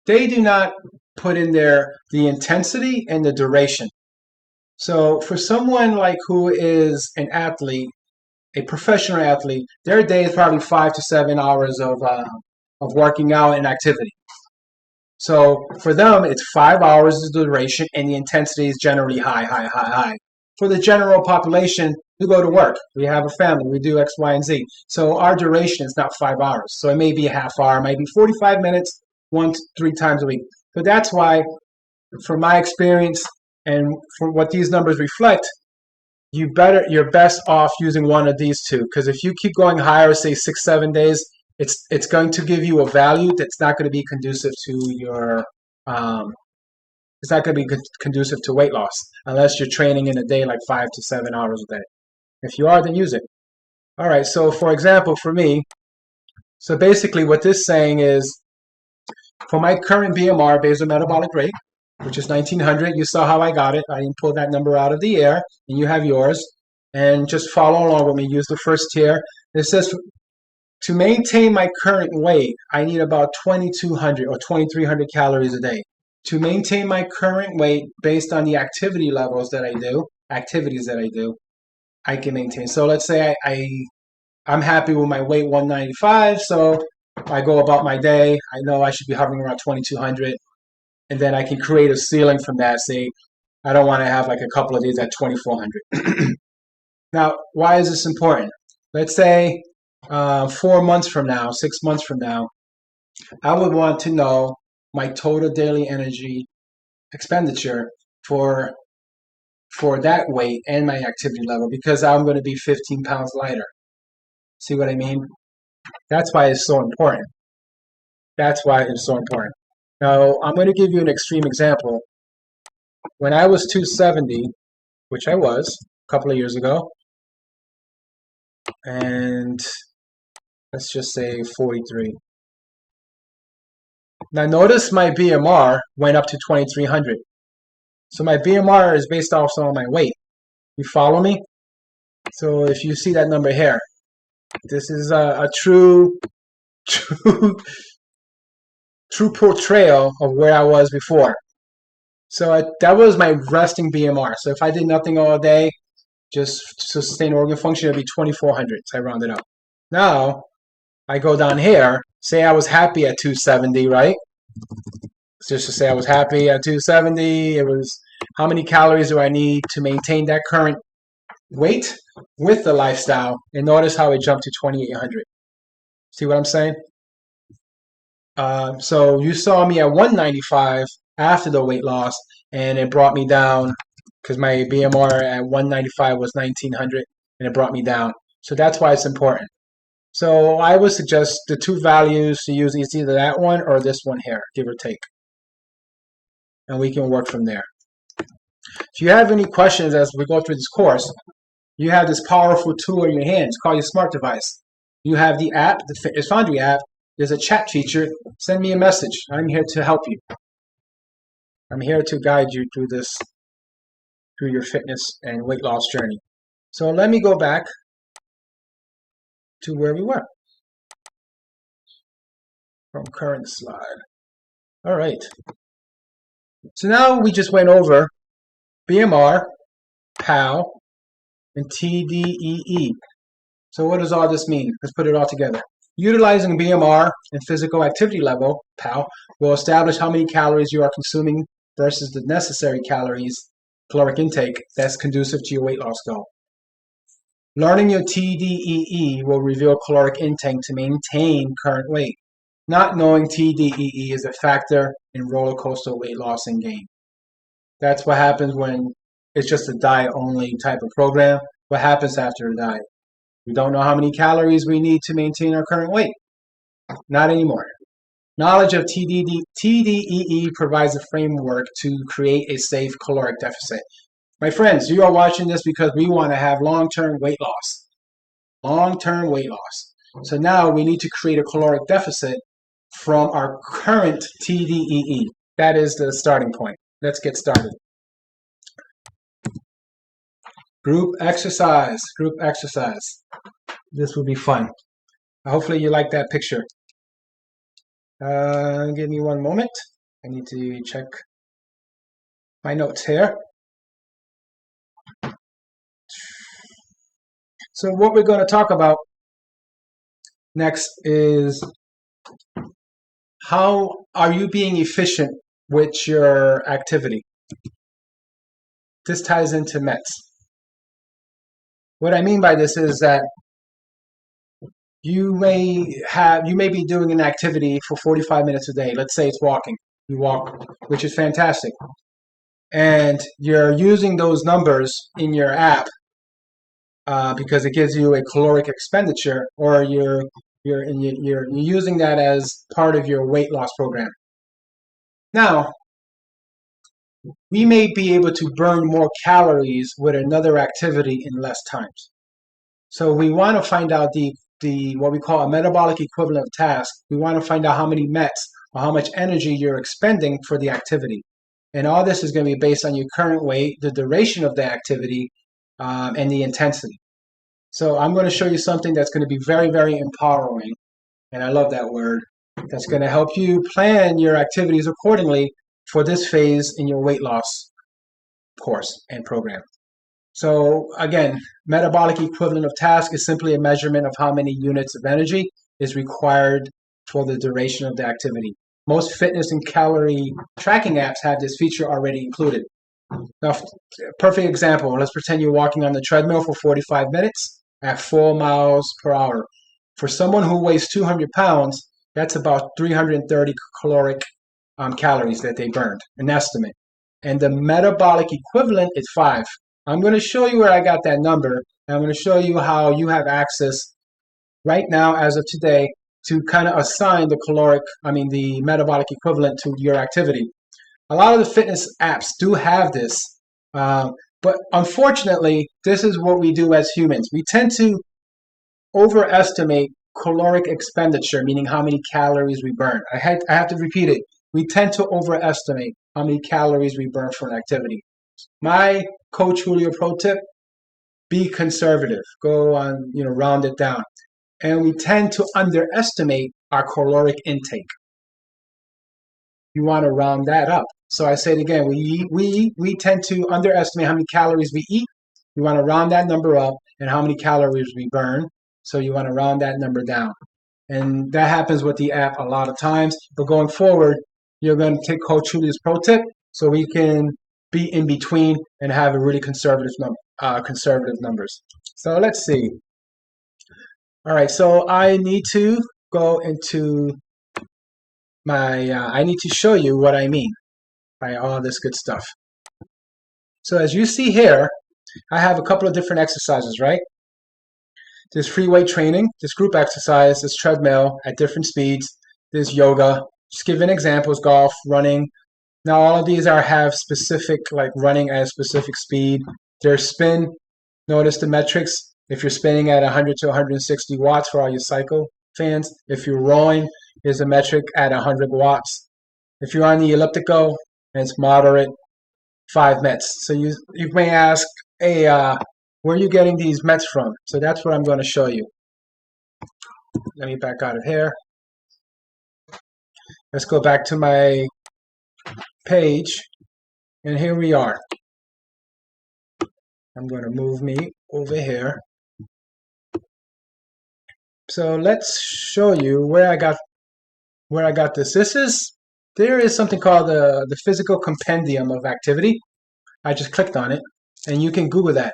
They do not put in there the intensity and the duration. So for someone like who is an athlete, a professional athlete, their day is probably 5 to 7 hours of working out and activity. So for them, it's 5 hours of duration, and the intensity is generally high. For the general population, we go to work, we have a family, we do X, Y, and Z. So our duration is not 5 hours. So it may be a half hour, maybe 45 minutes, 1 to 3 times a week. So that's why, from my experience and from what these numbers reflect, you're best off using one of these two. Because if you keep going higher, say 6, 7 days, it's going to give you a value that's not going to be conducive to your it's not going to be conducive to weight loss unless you're training in a day like 5 to 7 hours a day. If you are, then use it. All right, so for example, for me, so basically what this saying is for my current BMR, basal metabolic rate, which is 1900, you saw how I got it. I didn't pull that number out of the air, and you have yours. And just follow along with me. Use the first tier. It says to maintain my current weight, I need about 2,200 or 2,300 calories a day. To maintain my current weight based on the activity levels that I do, activities that I do, I can maintain. So let's say I'm happy with my weight 195, so I go about my day. I know I should be hovering around 2200, and then I can create a ceiling from that. Say I don't want to have like a couple of days at 2400. Now, why is this important? Let's say 4 months from now, 6 months from now, I would want to know my total daily energy expenditure for that weight and my activity level because I'm going to be 15 pounds lighter. See what I mean? That's why it's so important. That's why it's so important. Now, I'm going to give you an extreme example. When I was 270, which I was a couple of years ago, and let's just say 43. Now, notice my BMR went up to 2300. So my BMR is based off of my weight. You follow me? So if you see that number here, this is a true portrayal of where I was before. So that was my resting BMR. So if I did nothing all day, just to sustain organ function, it'd be 2400. So I round it up. Now I go down here. Say I was happy at 270, right? Just to say I was happy at 270. It was how many calories do I need to maintain that current weight with the lifestyle? And notice how it jumped to 2800. See what I'm saying? So you saw me at 195 after the weight loss, and it brought me down because my BMR at 195 was 1900, and it brought me down. So that's why it's important. So I would suggest the two values to use is either that one or this one here, give or take. And we can work from there. If you have any questions as we go through this course, you have this powerful tool in your hands called your smart device. You have the app, the Fitness Foundry app. There's a chat feature. Send me a message. I'm here to help you. I'm here to guide you through your fitness and weight loss journey. So let me go back to where we were from current slide. All right. So now we just went over BMR, PAL, and TDEE. So what does all this mean? Let's put it all together. Utilizing BMR and physical activity level, PAL, will establish how many calories you are consuming versus the necessary calories, caloric intake, that's conducive to your weight loss goal. Learning your TDEE will reveal caloric intake to maintain current weight. Not knowing TDEE is a factor in roller coaster weight loss and gain. That's what happens when it's just a diet-only type of program. What happens after a diet? We don't know how many calories we need to maintain our current weight. Not anymore. Knowledge of TDEE provides a framework to create a safe caloric deficit. My friends, you are watching this because we want to have long-term weight loss. Long-term weight loss. So now we need to create a caloric deficit from our current TDEE. That is the starting point. Let's get started. Group exercise. Group exercise. This will be fun. Hopefully you like that picture. Give me one moment. I need to check my notes here. So what we're going to talk about next is how are you being efficient with your activity? This ties into METs. What I mean by this is that you may be doing an activity for 45 minutes a day. Let's say it's walking. You walk, which is fantastic. And you're using those numbers in your app because it gives you a caloric expenditure, or you're using that as part of your weight loss program. Now, we may be able to burn more calories with another activity in less times. So we want to find out the what we call a metabolic equivalent of task. We want to find out how many METs or how much energy you're expending for the activity. And all this is going to be based on your current weight, the duration of the activity, and the intensity. So I'm going to show you something that's going to be very, very empowering, and I love that word, that's going to help you plan your activities accordingly for this phase in your weight loss course and program. So again, metabolic equivalent of task is simply a measurement of how many units of energy is required for the duration of the activity. Most fitness and calorie tracking apps have this feature already included. Now, perfect example, let's pretend you're walking on the treadmill for 45 minutes at 4 miles per hour. For someone who weighs 200 pounds, that's about 330 caloric calories that they burned, an estimate. And the metabolic equivalent is 5. I'm going to show you where I got that number, and I'm going to show you how you have access right now, as of today, to kind of assign the metabolic equivalent to your activity. A lot of the fitness apps do have this, but unfortunately, this is what we do as humans. We tend to overestimate caloric expenditure, meaning how many calories we burn. I have to repeat it. We tend to overestimate how many calories we burn for an activity. My Coach Julio pro tip: be conservative. Go on, round it down. And we tend to underestimate our caloric intake. You want to round that up. So I say it again, we tend to underestimate how many calories we eat. You want to round that number up, and how many calories we burn. So you want to round that number down. And that happens with the app a lot of times. But going forward, you're going to take Coach Julio's pro tip so we can be in between and have a really conservative numbers. So let's see. All right, so I need to go into I need to show you what I mean by all this good stuff. So as you see here, I have a couple of different exercises, right? There's free weight training, there's group exercise, there's treadmill at different speeds, there's yoga. Just giving examples: golf, running. Now all of these have specific, like running at a specific speed. There's spin. Notice the metrics. If you're spinning at 100 to 160 watts for all your cycle fans. If you're rowing, there's a metric at 100 watts. If you're on the elliptical, and it's moderate, 5 METs. So you may ask, hey, where are you getting these METs from? So that's what I'm going to show you. Let me back out of here. Let's go back to my page, and here we are. I'm going to move me over here. So let's show you where I got this. There is something called the Physical Compendium of Activity. I just clicked on it, and you can Google that.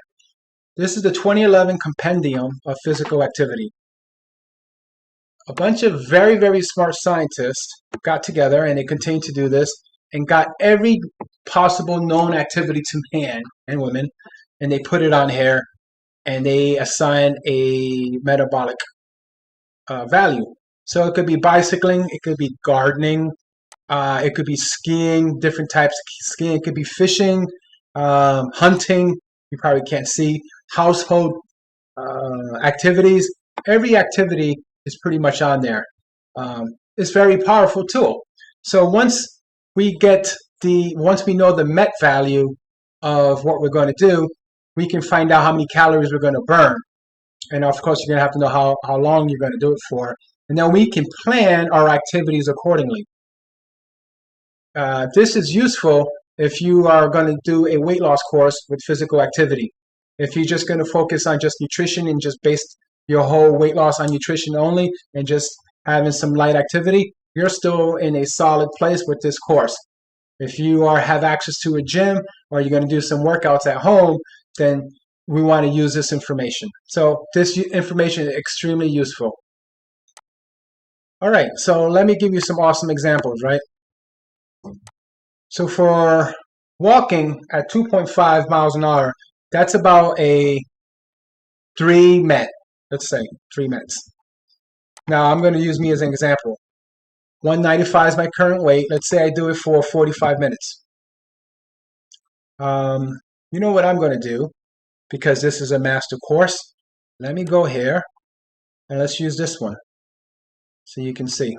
This is the 2011 Compendium of Physical Activity. A bunch of very, very smart scientists got together, and they continue to do this, and got every possible known activity to man and women, and they put it on here, and they assign a metabolic value. So it could be bicycling, it could be gardening, it could be skiing, different types of skiing, it could be fishing, hunting, you probably can't see, household activities. Every activity is pretty much on there. It's a very powerful tool. So once we know the MET value of what we're going to do, we can find out how many calories we're going to burn. And of course, you're going to have to know how long you're going to do it for. And then we can plan our activities accordingly. This is useful if you are going to do a weight loss course with physical activity. If you're just going to focus on just nutrition and just base your whole weight loss on nutrition only and just having some light activity, you're still in a solid place with this course. If you have access to a gym, or you're going to do some workouts at home, then we want to use this information. So this information is extremely useful. All right, so let me give you some awesome examples, right? So for walking at 2.5 miles an hour, that's about a 3 MET, let's say 3 METs. Now I'm going to use me as an example. 195 is my current weight. Let's say I do it for 45 minutes. You know what I'm going to do? Because this is a master course, let me go here and let's use this one so you can see.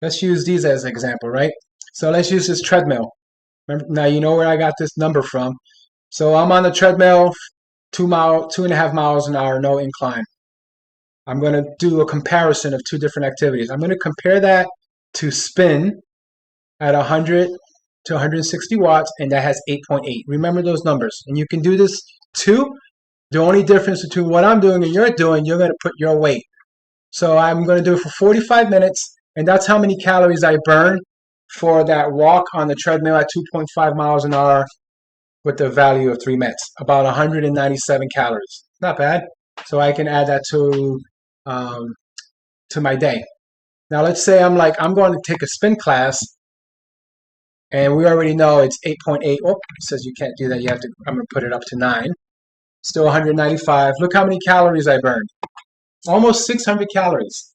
Let's use these as an example, right? So let's use this treadmill. Remember, now you know where I got this number from. So I'm on the treadmill, 2.5 miles an hour, no incline. I'm going to do a comparison of 2 different activities. I'm going to compare that to spin at 100 to 160 watts, and that has 8.8. Remember those numbers. And you can do this 2. The only difference between what I'm doing and you're doing, you're going to put your weight. So I'm going to do it for 45 minutes, and that's how many calories I burn for that walk on the treadmill at 2.5 miles an hour with the value of 3 minutes, about 197 calories. Not bad. So I can add that to my day. Now let's say I'm going to take a spin class, and we already know it's 8.8. Oh, it says you can't do that. I'm going to put it up to 9. Still 195. Look how many calories I burned. Almost 600 calories.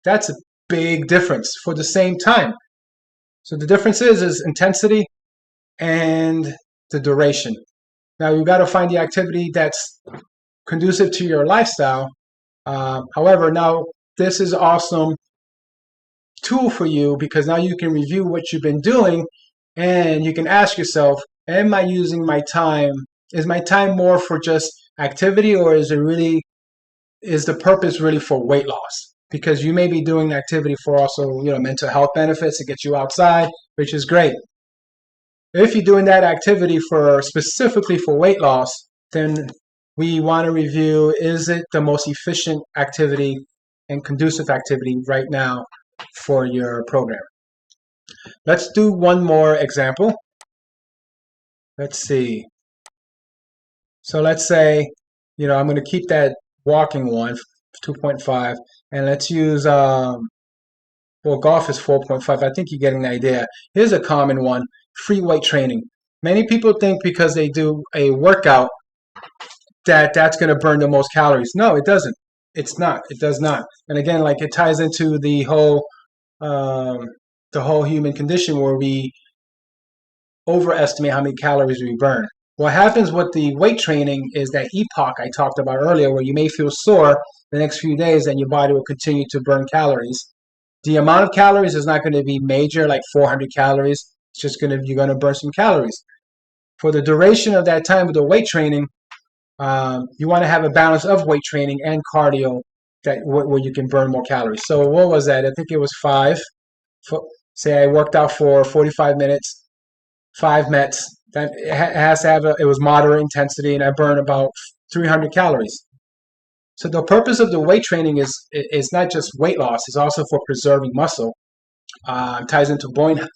That's a big difference for the same time. So the difference is intensity and the duration. Now you got to find the activity that's conducive to your lifestyle. However, now this is awesome tool for you because now you can review what you've been doing and you can ask yourself, am I using my time? Is my time more for just activity, or is the purpose really for weight loss? Because you may be doing activity for also, mental health benefits to get you outside, which is great. If you're doing that activity specifically for weight loss, then we want to review, is it the most efficient activity and conducive activity right now for your program? Let's do one more example. Let's see. So let's say, I'm going to keep that walking one, 2.5, and let's use, golf is 4.5. I think you're getting the idea. Here's a common one, free weight training. Many people think because they do a workout that's going to burn the most calories. No, it doesn't. It's not. It does not. And again, it ties into the whole human condition where we overestimate how many calories we burn. What happens with the weight training is that epoch I talked about earlier, where you may feel sore the next few days and your body will continue to burn calories. The amount of calories is not going to be major, like 400 calories. It's just you're going to burn some calories. For the duration of that time with the weight training, you want to have a balance of weight training and cardio where you can burn more calories. So what was that? I think it was 5. Say I worked out for 45 minutes, 5 METs. That it has to have it was moderate intensity, and I burned about 300 calories. So the purpose of the weight training is not just weight loss; it's also for preserving muscle. Ties into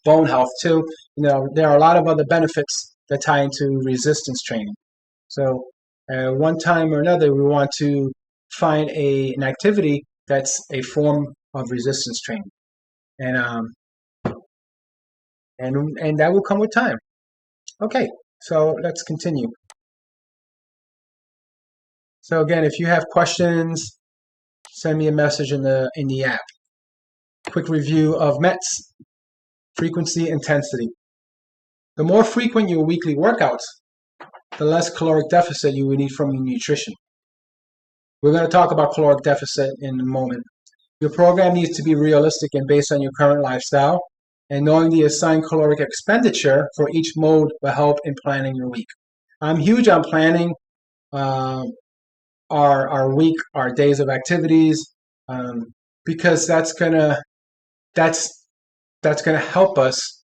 bone health too. There are a lot of other benefits that tie into resistance training. So one time or another, we want to find an activity that's a form of resistance training, and that will come with time. Okay, so let's continue. So again, if you have questions, send me a message in the app. Quick review of METs, frequency, intensity. The more frequent your weekly workouts, the less caloric deficit you will need from your nutrition. We're going to talk about caloric deficit in a moment. Your program needs to be realistic and based on your current lifestyle, and knowing the assigned caloric expenditure for each mode will help in planning your week. I'm huge on planning our week, our days of activities, because that's gonna help us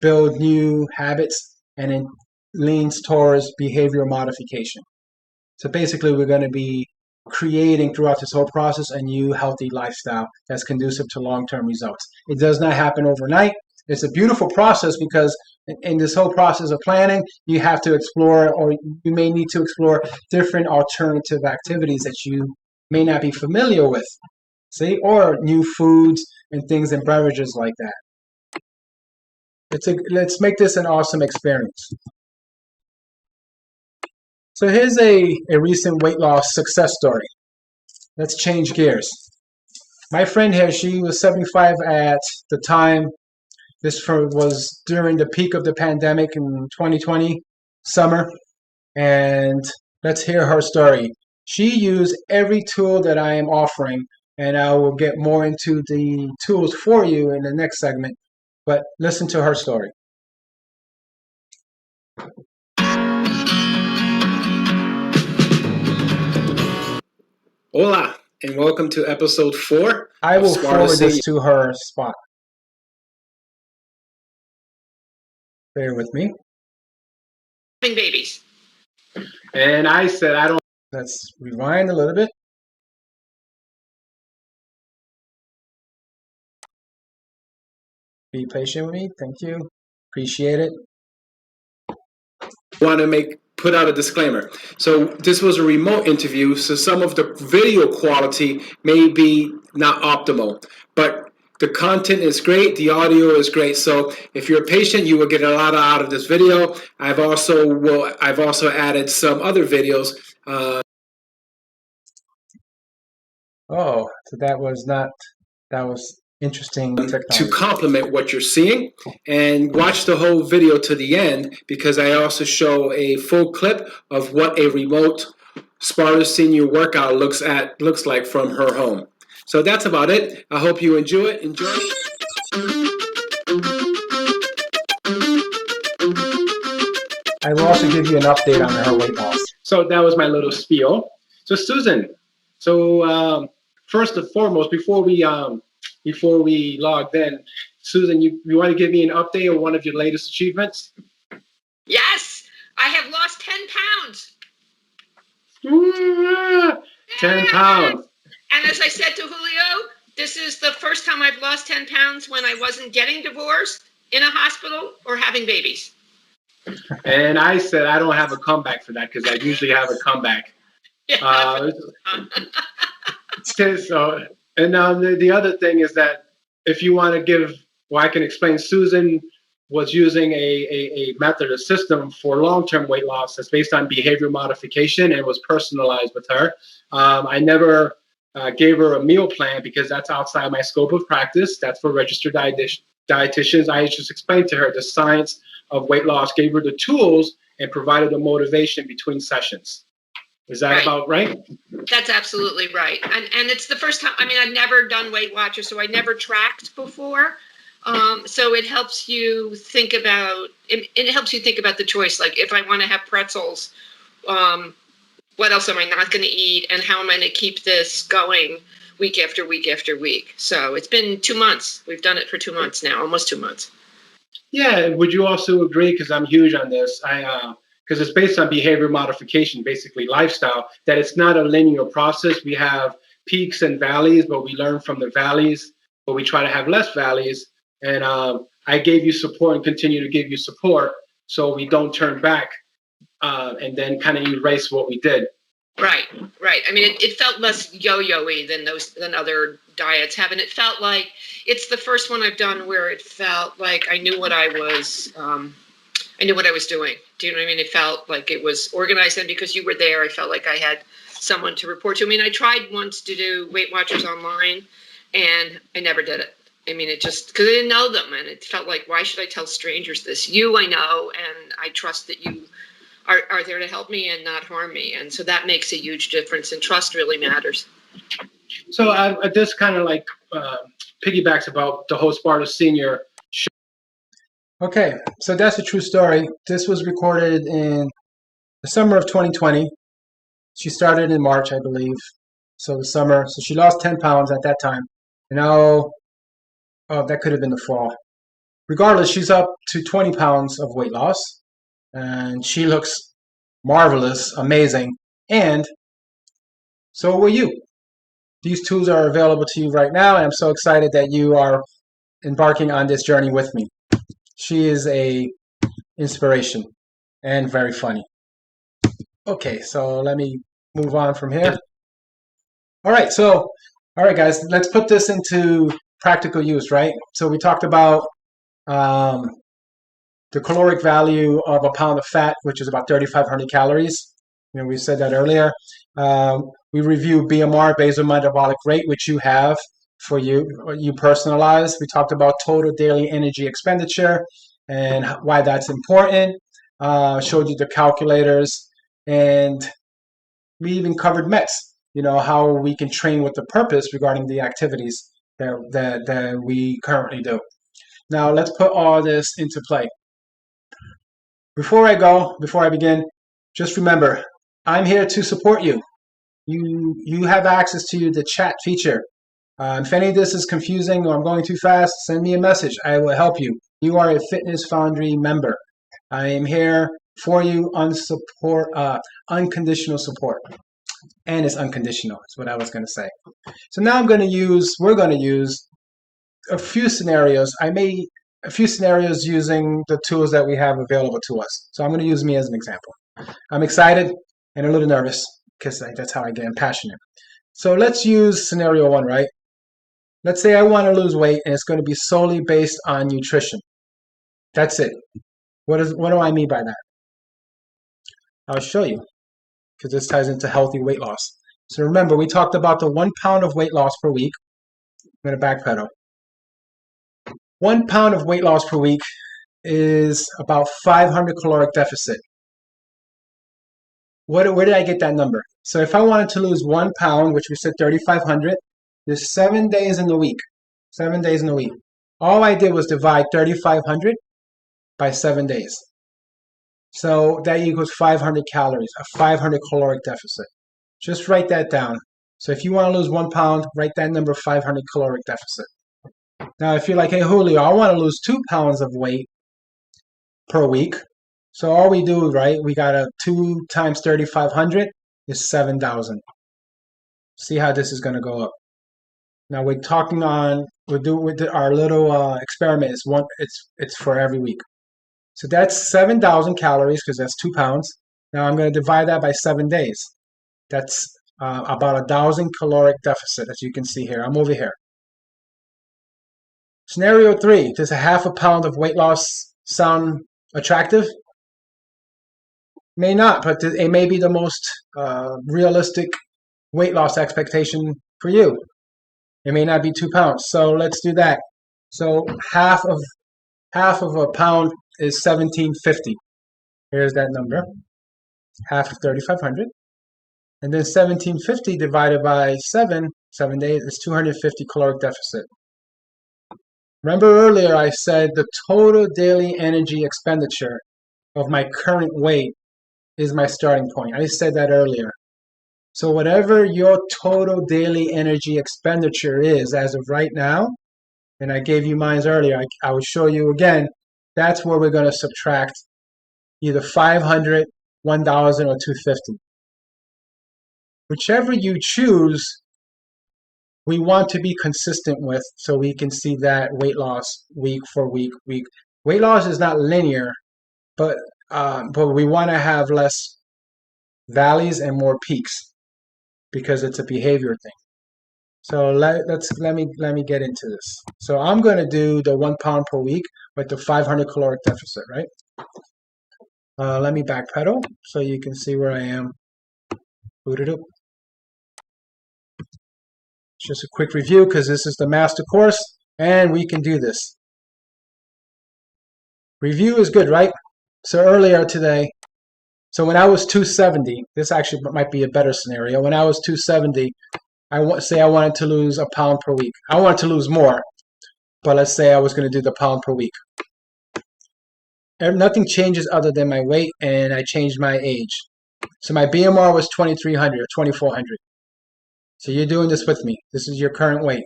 build new habits, and it leans towards behavioral modification. So basically, we're going to be creating throughout this whole process a new healthy lifestyle that's conducive to long-term results. It does not happen overnight. It's a beautiful process because in this whole process of planning, you have to explore, or you may need to explore different alternative activities that you may not be familiar with, or new foods and things and beverages like that. Let's make this an awesome experience. So here's a recent weight loss success story. Let's change gears. My friend here, she was 75 at the time. This was during the peak of the pandemic in 2020 summer. And let's hear her story. She used every tool that I am offering, and I will get more into the tools for you in the next segment. But listen to her story. Hola, and welcome to episode 4. I will forward this to her spot. Bear with me. Having babies. And I said, I don't. Let's rewind a little bit. Be patient with me. Thank you. Appreciate it. Want to put out a disclaimer. So this was a remote interview, so some of the video quality may be not optimal, but the content is great, the audio is great. So if you're patient, you will get a lot out of this video. I've also added some other videos. Oh, so that was interesting To technology. complement what you're seeing, and watch the whole video to the end, because I also show a full clip of what a remote Sparta Senior workout looks like from her home. So that's about it. I hope you enjoy it. I will also give you an update on her weight loss. So that was my little spiel. So Susan, first and foremost, before we logged in, Susan, you want to give me an update on one of your latest achievements? Yes, I have lost 10 pounds. 10 pounds. And as I said to Julio, this is the first time I've lost 10 pounds when I wasn't getting divorced, in a hospital, or having babies. And I said I don't have a comeback for that, because I usually have a comeback. So, and now the other thing is that if you want to I can explain. Susan was using a method, a system for long-term weight loss that's based on behavior modification, and was personalized with her. I never gave her a meal plan, because that's outside my scope of practice. That's for registered dietitians. I just explained to her the science of weight loss, gave her the tools, and provided the motivation between sessions. Is that about right? That's absolutely right. And it's the first time, I've never done Weight Watchers, so I never tracked before. So it helps you think about, it helps you think about the choice. Like, if I want to have pretzels, what else am I not going to eat? And how am I going to keep this going week after week after week? So it's been 2 months. We've done it for 2 months now, almost 2 months. Yeah. Would you also agree, because I'm huge on this, because it's based on behavior modification, basically lifestyle, that it's not a linear process. We have peaks and valleys, but we learn from the valleys, but we try to have less valleys. And I gave you support and continue to give you support, so we don't turn back and then kind of erase what we did. Right. It felt less yo-yo-y than other diets have, and it felt like it's the first one I've done where it felt like I knew what I was doing. Do you know what I mean? It felt like it was organized, and because you were there, I felt like I had someone to report to. I tried once to do Weight Watchers online, and I never did it. It just, because I didn't know them, and it felt like, why should I tell strangers this? You, I know, and I trust that you are there to help me and not harm me. And so that makes a huge difference, and trust really matters. So this kind of like piggybacks about the whole Sparta Senior show. Okay, so that's a true story. This was recorded in the summer of 2020. She started in March, I believe. So the summer. So she lost 10 pounds at that time. And now, oh, that could have been the fall. Regardless, she's up to 20 pounds of weight loss. And she looks marvelous, amazing. And so will you. These tools are available to you right now, and I'm so excited that you are embarking on this journey with me. She is a inspiration and very funny. Okay, so let me move on from here. All right, guys, let's put this into practical use, right? So we talked about the caloric value of a pound of fat, which is about 3,500 calories. We said that earlier. We reviewed BMR, basal metabolic rate, which you have for you personalized. We talked about total daily energy expenditure and why that's important. Showed you the calculators, and we even covered METs. How we can train with a purpose regarding the activities that we currently do. Now let's put all this into play. Before I begin, just remember, I'm here to support you. You have access to the chat feature. If any of this is confusing or I'm going too fast, send me a message. I will help you. You are a Fitness Foundry member. I am here for you unconditional support. And it's unconditional, is what I was going to say. So now we're going to use a few scenarios. A few scenarios using the tools that we have available to us. So I'm going to use me as an example. I'm excited and a little nervous because that's how I get passionate. So let's use scenario 1, right? Let's say I want to lose weight and it's going to be solely based on nutrition. That's it. What do I mean by that? I'll show you, because this ties into healthy weight loss. So remember, we talked about the 1 pound of weight loss per week. I'm going to backpedal. 1 pound of weight loss per week is about 500 caloric deficit. Where did I get that number? So if I wanted to lose 1 pound, which we said 3,500, there's 7 days in the week. 7 days in the week. All I did was divide 3,500 by 7 days. So that equals 500 calories, a 500 caloric deficit. Just write that down. So if you want to lose 1 pound, write that number, 500 caloric deficit. Now, if you're like, hey, Julio, I want to lose 2 pounds of weight per week. So all we do, right, we got a 2 times 3,500 is 7,000. See how this is going to go up. Now we're talking on, with our little experiment. It's for every week. So that's 7,000 calories because that's 2 pounds. Now I'm going to divide that by 7 days. That's about 1,000 caloric deficit, as you can see here. I'm over here. Scenario 3, does a half a pound of weight loss sound attractive? May not, but it may be the most realistic weight loss expectation for you. It may not be 2 pounds. So let's do that. So half of a pound is 1750. Here's that number. Half of 3,500. And then 1750 divided by 7 days is 250 caloric deficit. Remember earlier I said the total daily energy expenditure of my current weight is my starting point. I said that earlier. So whatever your total daily energy expenditure is as of right now, and I gave you mine earlier, I will show you again, that's where we're going to subtract either 500, 1,000, or 250. Whichever you choose, we want to be consistent with so we can see that weight loss week for week. Weight loss is not linear, but we want to have less valleys and more peaks because it's a behavior thing. So let me get into this. So I'm going to do the 1 pound per week with the 500 caloric deficit, right? Let me backpedal so you can see where I am. Boot it up. Just a quick review because this is the master course and we can do this. Review is good, right? So earlier today, so when I was 270, this actually might be a better scenario. When I was 270, I wanted to lose a pound per week. I wanted to lose more, but let's say I was going to do the pound per week. Nothing changes other than my weight, and I changed my age. So my BMR was 2,300 or 2,400. So you're doing this with me. This is your current weight.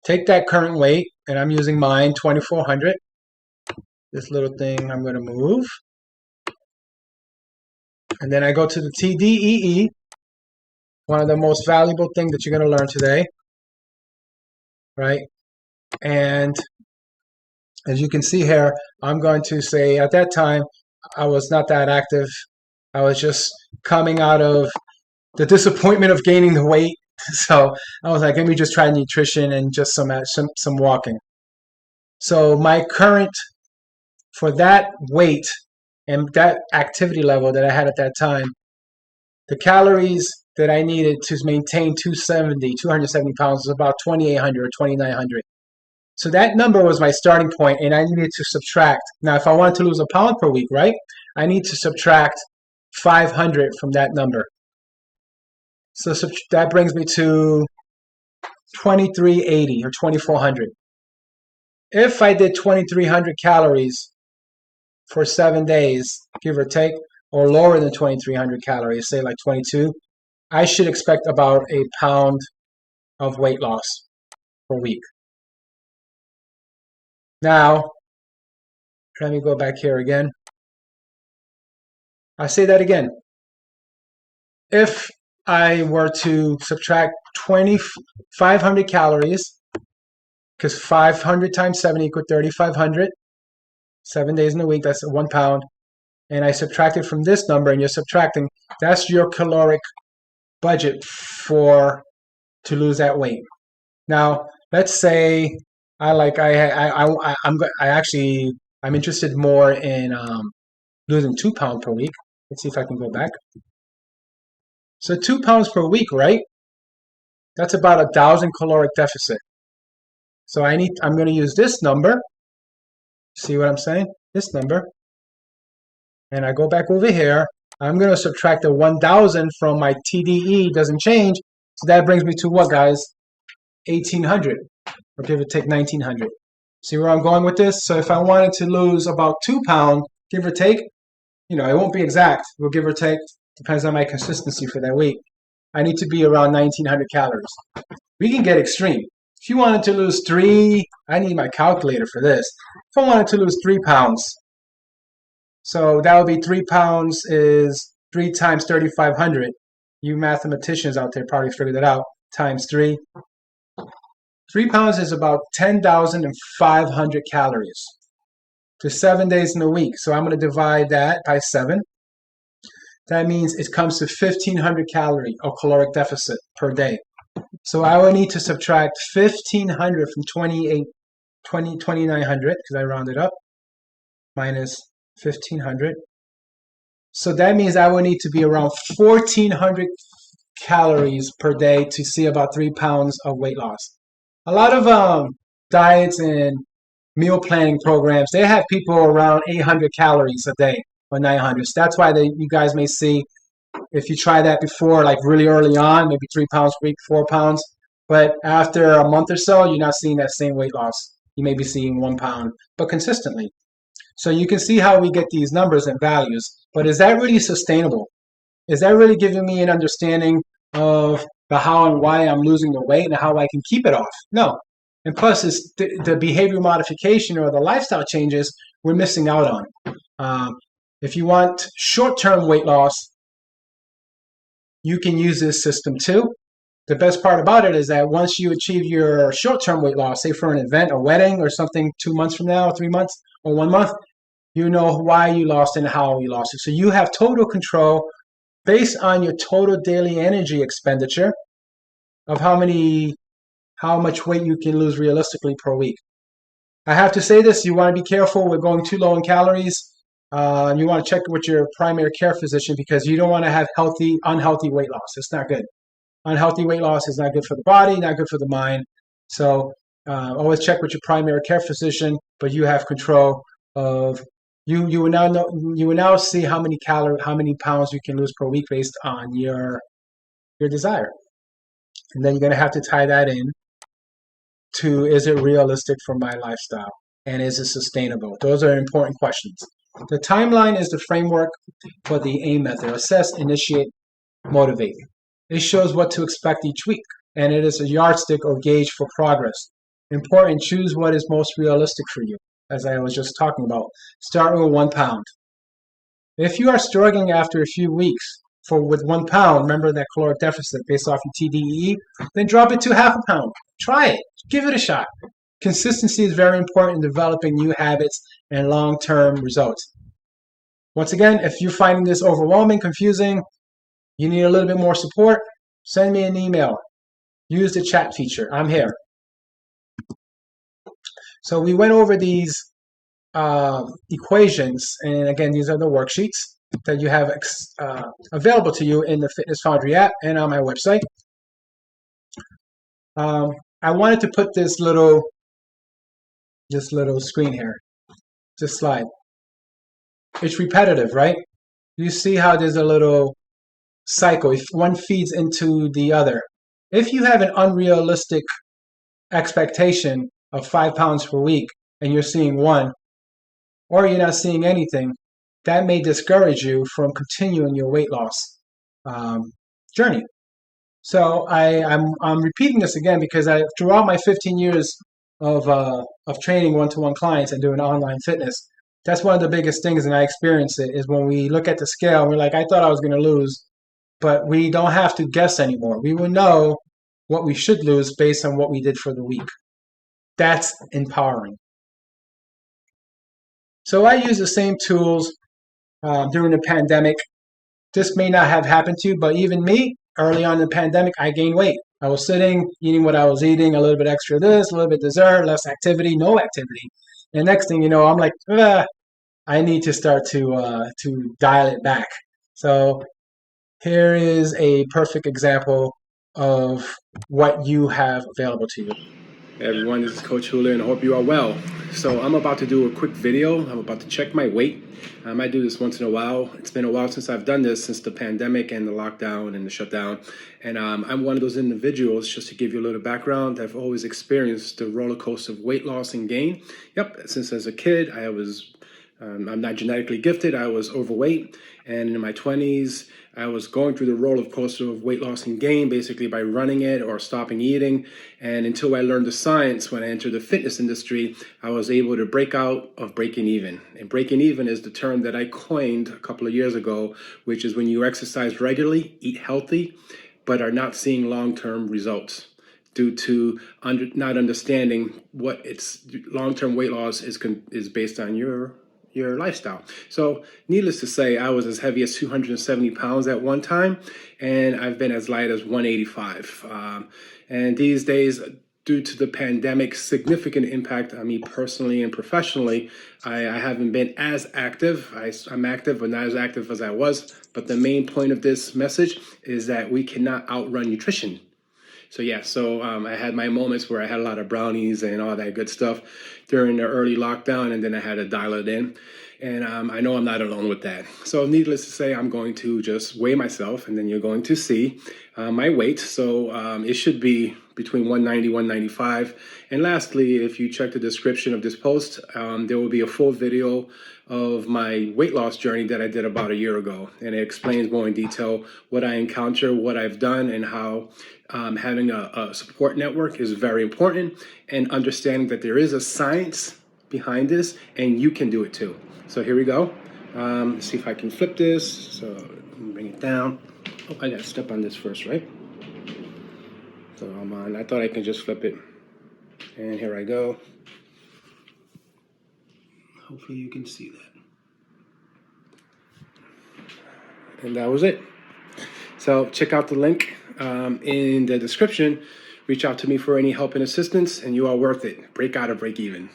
Take that current weight, and I'm using mine, 2,400. This little thing I'm going to move. And then I go to the TDEE, one of the most valuable things that you're going to learn today, right? And as you can see here, I'm going to say at that time, I was not that active. I was just coming out of the disappointment of gaining the weight. So I was like, let me just try nutrition and just some walking. So my current, for that weight and that activity level that I had at that time, the calories that I needed to maintain 270 pounds was about 2,800 or 2,900. So that number was my starting point, and I needed to subtract. Now, if I want to lose a pound per week, right, I need to subtract 500 from that number. So that brings me to 2,380 or 2,400. If I did 2,300 calories for 7 days, give or take, or lower than 2,300 calories, say like 22, I should expect about a pound of weight loss per week. Now, let me go back here again. I say that again. If I were to subtract 2,500 calories, because 500 times 7 equals 3,500, 7 days in a week, that's 1 pound. And I subtract it from this number, and you're subtracting, that's your caloric budget for to lose that weight. Now, let's say I'm interested more in losing 2 pounds per week. Let's see if I can go back. So 2 pounds per week, right? That's about 1,000 caloric deficit. So I'm going to use this number. See what I'm saying? This number. And I go back over here. I'm going to subtract the 1,000 from my TDE. Doesn't change. So that brings me to what, guys? 1,800. Or give or take 1,900. See where I'm going with this? So if I wanted to lose about 2 pounds, give or take, it won't be exact. We'll give or take. Depends on my consistency for that week. I need to be around 1,900 calories. We can get extreme. If you wanted to lose 3, I need my calculator for this. If I wanted to lose 3 pounds, so that would be 3 pounds is 3 times 3,500. You mathematicians out there probably figured that out. Times 3. 3 pounds is about 10,500 calories to 7 days in a week. So I'm going to divide that by 7. That means it comes to 1,500 calorie of caloric deficit per day. So I will need to subtract 1,500 from 2,900 because I rounded up, minus 1,500. So that means I will need to be around 1,400 calories per day to see about 3 pounds of weight loss. A lot of diets and meal planning programs, they have people around 800 calories a day or 900. So that's why you guys may see, if you try that before, like really early on, maybe 3 pounds per week, 4 pounds. But after a month or so, you're not seeing that same weight loss. You may be seeing 1 pound, but consistently. So you can see how we get these numbers and values. But is that really sustainable? Is that really giving me an understanding of the how and why I'm losing the weight and how I can keep it off? No. And plus, it's the behavior modification or the lifestyle changes we're missing out on. If you want short-term weight loss, you can use this system too. The best part about it is that once you achieve your short-term weight loss, say for an event, a wedding or something 2 months from now, 3 months, or 1 month, you know why you lost and how you lost it. So you have total control based on your total daily energy expenditure of how much weight you can lose realistically per week. I have to say this, you want to be careful with going too low in calories. You want to check with your primary care physician because you don't want to have unhealthy weight loss. It's not good. Unhealthy weight loss is not good for the body, not good for the mind. So always check with your primary care physician, but you have control of you will now see how many pounds you can lose per week based on your desire. And then you're going to have to tie that in to, is it realistic for my lifestyle? And is it sustainable? Those are important questions. The timeline is the framework for the AIM method. Assess, initiate, motivate. It shows what to expect each week, and it is a yardstick or gauge for progress. Important, choose what is most realistic for you, as I was just talking about. Start with 1 pound. If you are struggling after a few weeks with 1 pound, remember that caloric deficit based off your TDEE, then drop it to half a pound. Try it. Give it a shot. Consistency is very important in developing new habits and long-term results. Once again, if you're finding this overwhelming, confusing, you need a little bit more support, send me an email. Use the chat feature. I'm here. So we went over these equations, and again, these are the worksheets that you have available to you in the Fitness Foundry app and on my website. I wanted to put this little screen here, this slide. It's repetitive, right? You see how there's a little cycle. If one feeds into the other. If you have an unrealistic expectation of 5 pounds per week and you're seeing 1, or you're not seeing anything, that may discourage you from continuing your weight loss journey. So I'm repeating this again because throughout my 15 years of training one-to-one clients and doing online fitness, That's one of the biggest things, and I experience it, is when we look at the scale and we're like, I thought I was going to lose, but we don't have to guess anymore. We will know what we should lose based on what we did for the week. That's empowering. So I use the same tools during the pandemic. This may not have happened to you, but even me, early on in the pandemic, I gained weight. I was sitting, eating what I was eating, a little bit extra of this, a little bit dessert, less activity, no activity. And next thing you know, I'm like, I need to start to dial it back. So here is a perfect example of what you have available to you. Hey everyone, this is Coach Julio and I hope you are well. So I'm about to do a quick video. I'm about to check my weight. I might do this once in a while. It's been a while since I've done this, since the pandemic and the lockdown and the shutdown. And I'm one of those individuals, just to give you a little background, I've always experienced the roller coaster of weight loss and gain. Yep, since as a kid, I'm not genetically gifted. I was overweight, and in my 20s, I was going through the roller coaster of weight loss and gain, basically by running it or stopping eating. And until I learned the science, when I entered the fitness industry, I was able to break out of breaking even. And breaking even is the term that I coined a couple of years ago, which is when you exercise regularly, eat healthy, but are not seeing long-term results due to not understanding what its long-term weight loss is based on your lifestyle. So needless to say, I was as heavy as 270 pounds at one time, and I've been as light as 185. And these days, due to the pandemic's significant impact on me personally and professionally, I haven't been as active. I'm active, but not as active as I was. But the main point of this message is that we cannot outrun nutrition. So I had my moments where I had a lot of brownies and all that good stuff during the early lockdown, and then I had to dial it in. And I know I'm not alone with that. So needless to say, I'm going to just weigh myself, and then you're going to see my weight. So it should be between 190, 195. And lastly, if you check the description of this post, there will be a full video of my weight loss journey that I did about a year ago. And it explains more in detail what I encounter, what I've done, and how having a support network is very important, and understanding that there is a science behind this and you can do it too. So here we go. Let's see if I can flip this. So let me bring it down. Oh, I gotta step on this first, right? So I'm on. I thought I could just flip it. And here I go. Hopefully you can see that. And that was it. So check out the link in the description. Reach out to me for any help and assistance, and you are worth it. Break out or break even.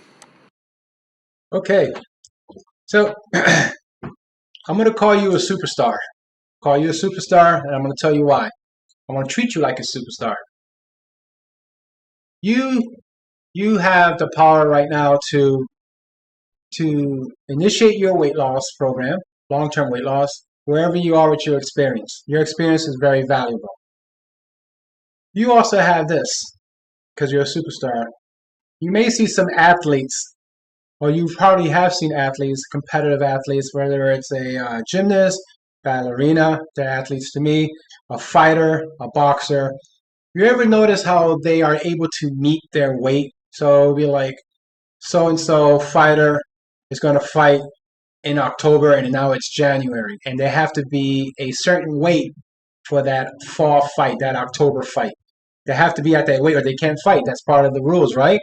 Okay, so I'm going to call you a superstar. Call you a superstar, and I'm going to tell you why. I'm going to treat you like a superstar. You have the power right now to initiate your weight loss program, long-term weight loss, wherever you are with your experience. Your experience is very valuable. You also have this, because you're a superstar. You may see some athletes, or you probably have seen athletes, competitive athletes, whether it's a gymnast, ballerina, they're athletes to me, a fighter, a boxer. You ever notice how they are able to meet their weight? So it'll be like, so-and-so fighter is going to fight in October, and now it's January, and they have to be a certain weight for that fall fight, that October fight. They have to be at that weight or they can't fight. That's part of the rules, right?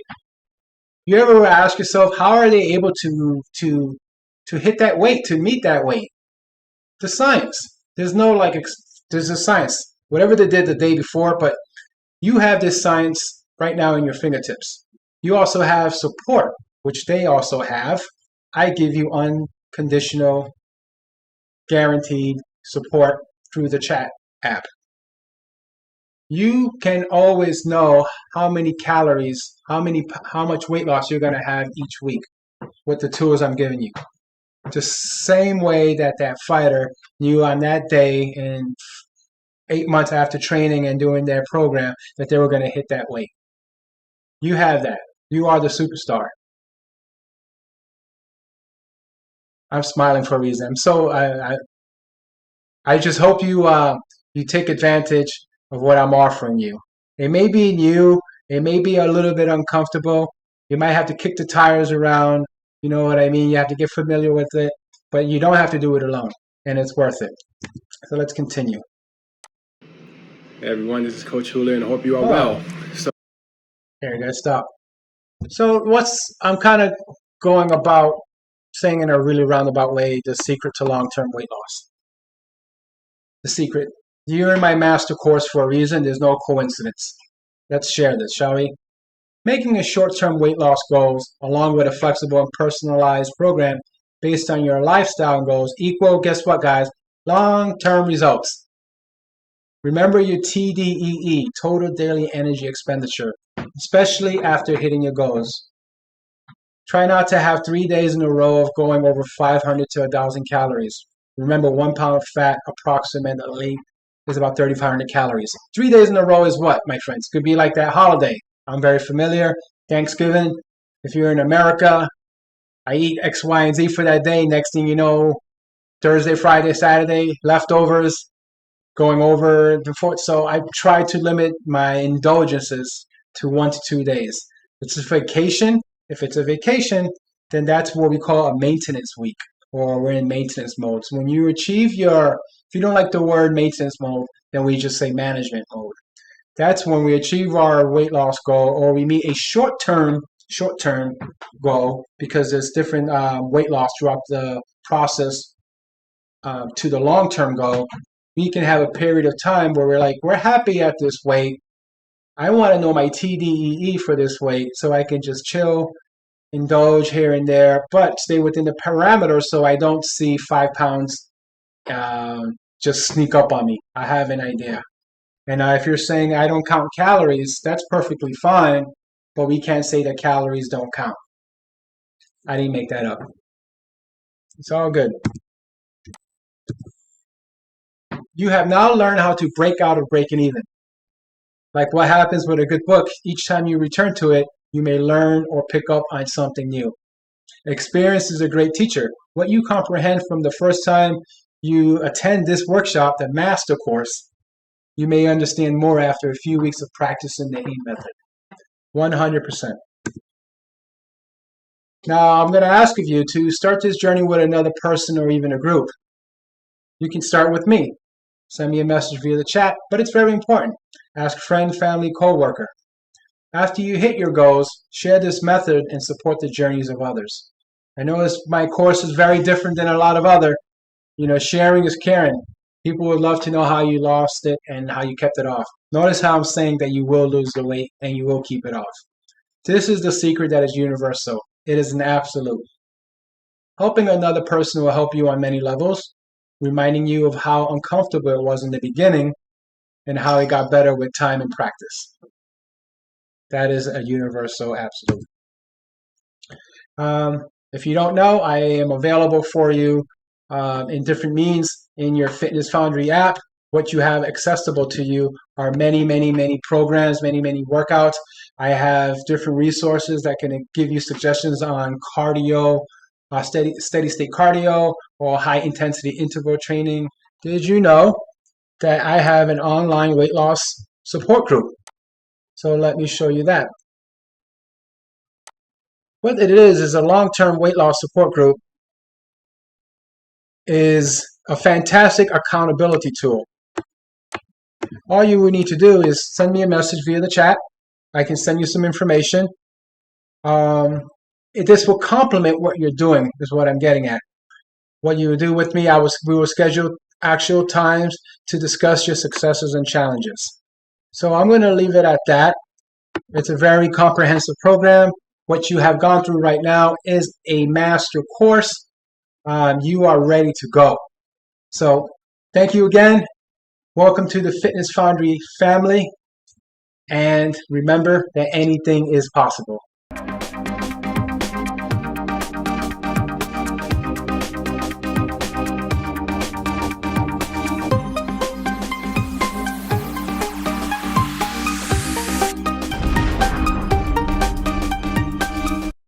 You ever ask yourself, how are they able to hit that weight, to meet that weight? The science. There's no there's a science. Whatever they did the day before, but you have this science right now in your fingertips. You also have support, which they also have. I give you unconditional, guaranteed support through the chat app. You can always know how many calories, how much weight loss you're going to have each week with the tools I'm giving you. The same way that fighter knew on that day and 8 months after training and doing their program that they were going to hit that weight. You have that. You are the superstar. I'm smiling for a reason. I just hope you take advantage of what I'm offering you. It may be new. It may be a little bit uncomfortable. You might have to kick the tires around, You know what I mean? You have to get familiar with it, but you don't have to do it alone, and it's worth it. So let's continue. Hey everyone, this is Coach Julio, and I hope you are Oh, well. So, here, you gotta stop. So I'm kind of going about saying in a really roundabout way the secret to long-term weight loss. The secret. You're in my master course for a reason. There's no coincidence. Let's share this, shall we? Making a short-term weight loss goals along with a flexible and personalized program based on your lifestyle goals equal, guess what, guys? Long-term results. Remember your TDEE, total daily energy expenditure, especially after hitting your goals. Try not to have 3 days in a row of going over 500 to 1,000 calories. Remember, 1 pound of fat approximately is about 3,500 calories. 3 days in a row is what, my friends? Could be like that holiday. I'm very familiar. Thanksgiving. If you're in America, I eat X, Y, and Z for that day. Next thing you know, Thursday, Friday, Saturday, leftovers, going over the fourth. So I try to limit my indulgences to 1 to 2 days. It's a vacation. If it's a vacation, then that's what we call a maintenance week, or we're in maintenance mode. So when you achieve if you don't like the word maintenance mode, then we just say management mode. That's when we achieve our weight loss goal, or we meet a short-term goal, because there's different weight loss throughout the process to the long-term goal. We can have a period of time where we're happy at this weight. I want to know my TDEE for this weight so I can just chill, indulge here and there, but stay within the parameters so I don't see 5 pounds just sneak up on me. I have an idea. And if you're saying I don't count calories, that's perfectly fine, but we can't say that calories don't count. I didn't make that up. It's all good. You have now learned how to break out of breaking even. Like what happens with a good book, each time you return to it, you may learn or pick up on something new. Experience is a great teacher. What you comprehend from the first time you attend this workshop, the master course, you may understand more after a few weeks of practicing the AIM method. 100%. Now, I'm going to ask of you to start this journey with another person or even a group. You can start with me. Send me a message via the chat, but it's very important. Ask friend, family, co-worker. After you hit your goals, share this method and support the journeys of others. I know my course is very different than a lot of other. Sharing is caring. People would love to know how you lost it and how you kept it off. Notice how I'm saying that you will lose the weight and you will keep it off. This is the secret that is universal. It is an absolute. Helping another person will help you on many levels, reminding you of how uncomfortable it was in the beginning and how it got better with time and practice. That is a universal absolute. If you don't know, I am available for you in different means in your Fitness Foundry app. What you have accessible to you are many, many, many programs, many, many workouts. I have different resources that can give you suggestions on cardio, steady state cardio, or high intensity interval training. Did you know that I have an online weight loss support group? So let me show you that. What it is a long-term weight loss support group is a fantastic accountability tool. All you would need to do is send me a message via the chat. I can send you some information. This will complement what you're doing, is what I'm getting at. What you would do with me, we will schedule actual times to discuss your successes and challenges. So I'm going to leave it at that. It's a very comprehensive program. What you have gone through right now is a master course. You are ready to go. So thank you again. Welcome to the Fitness Foundry family. And remember that anything is possible.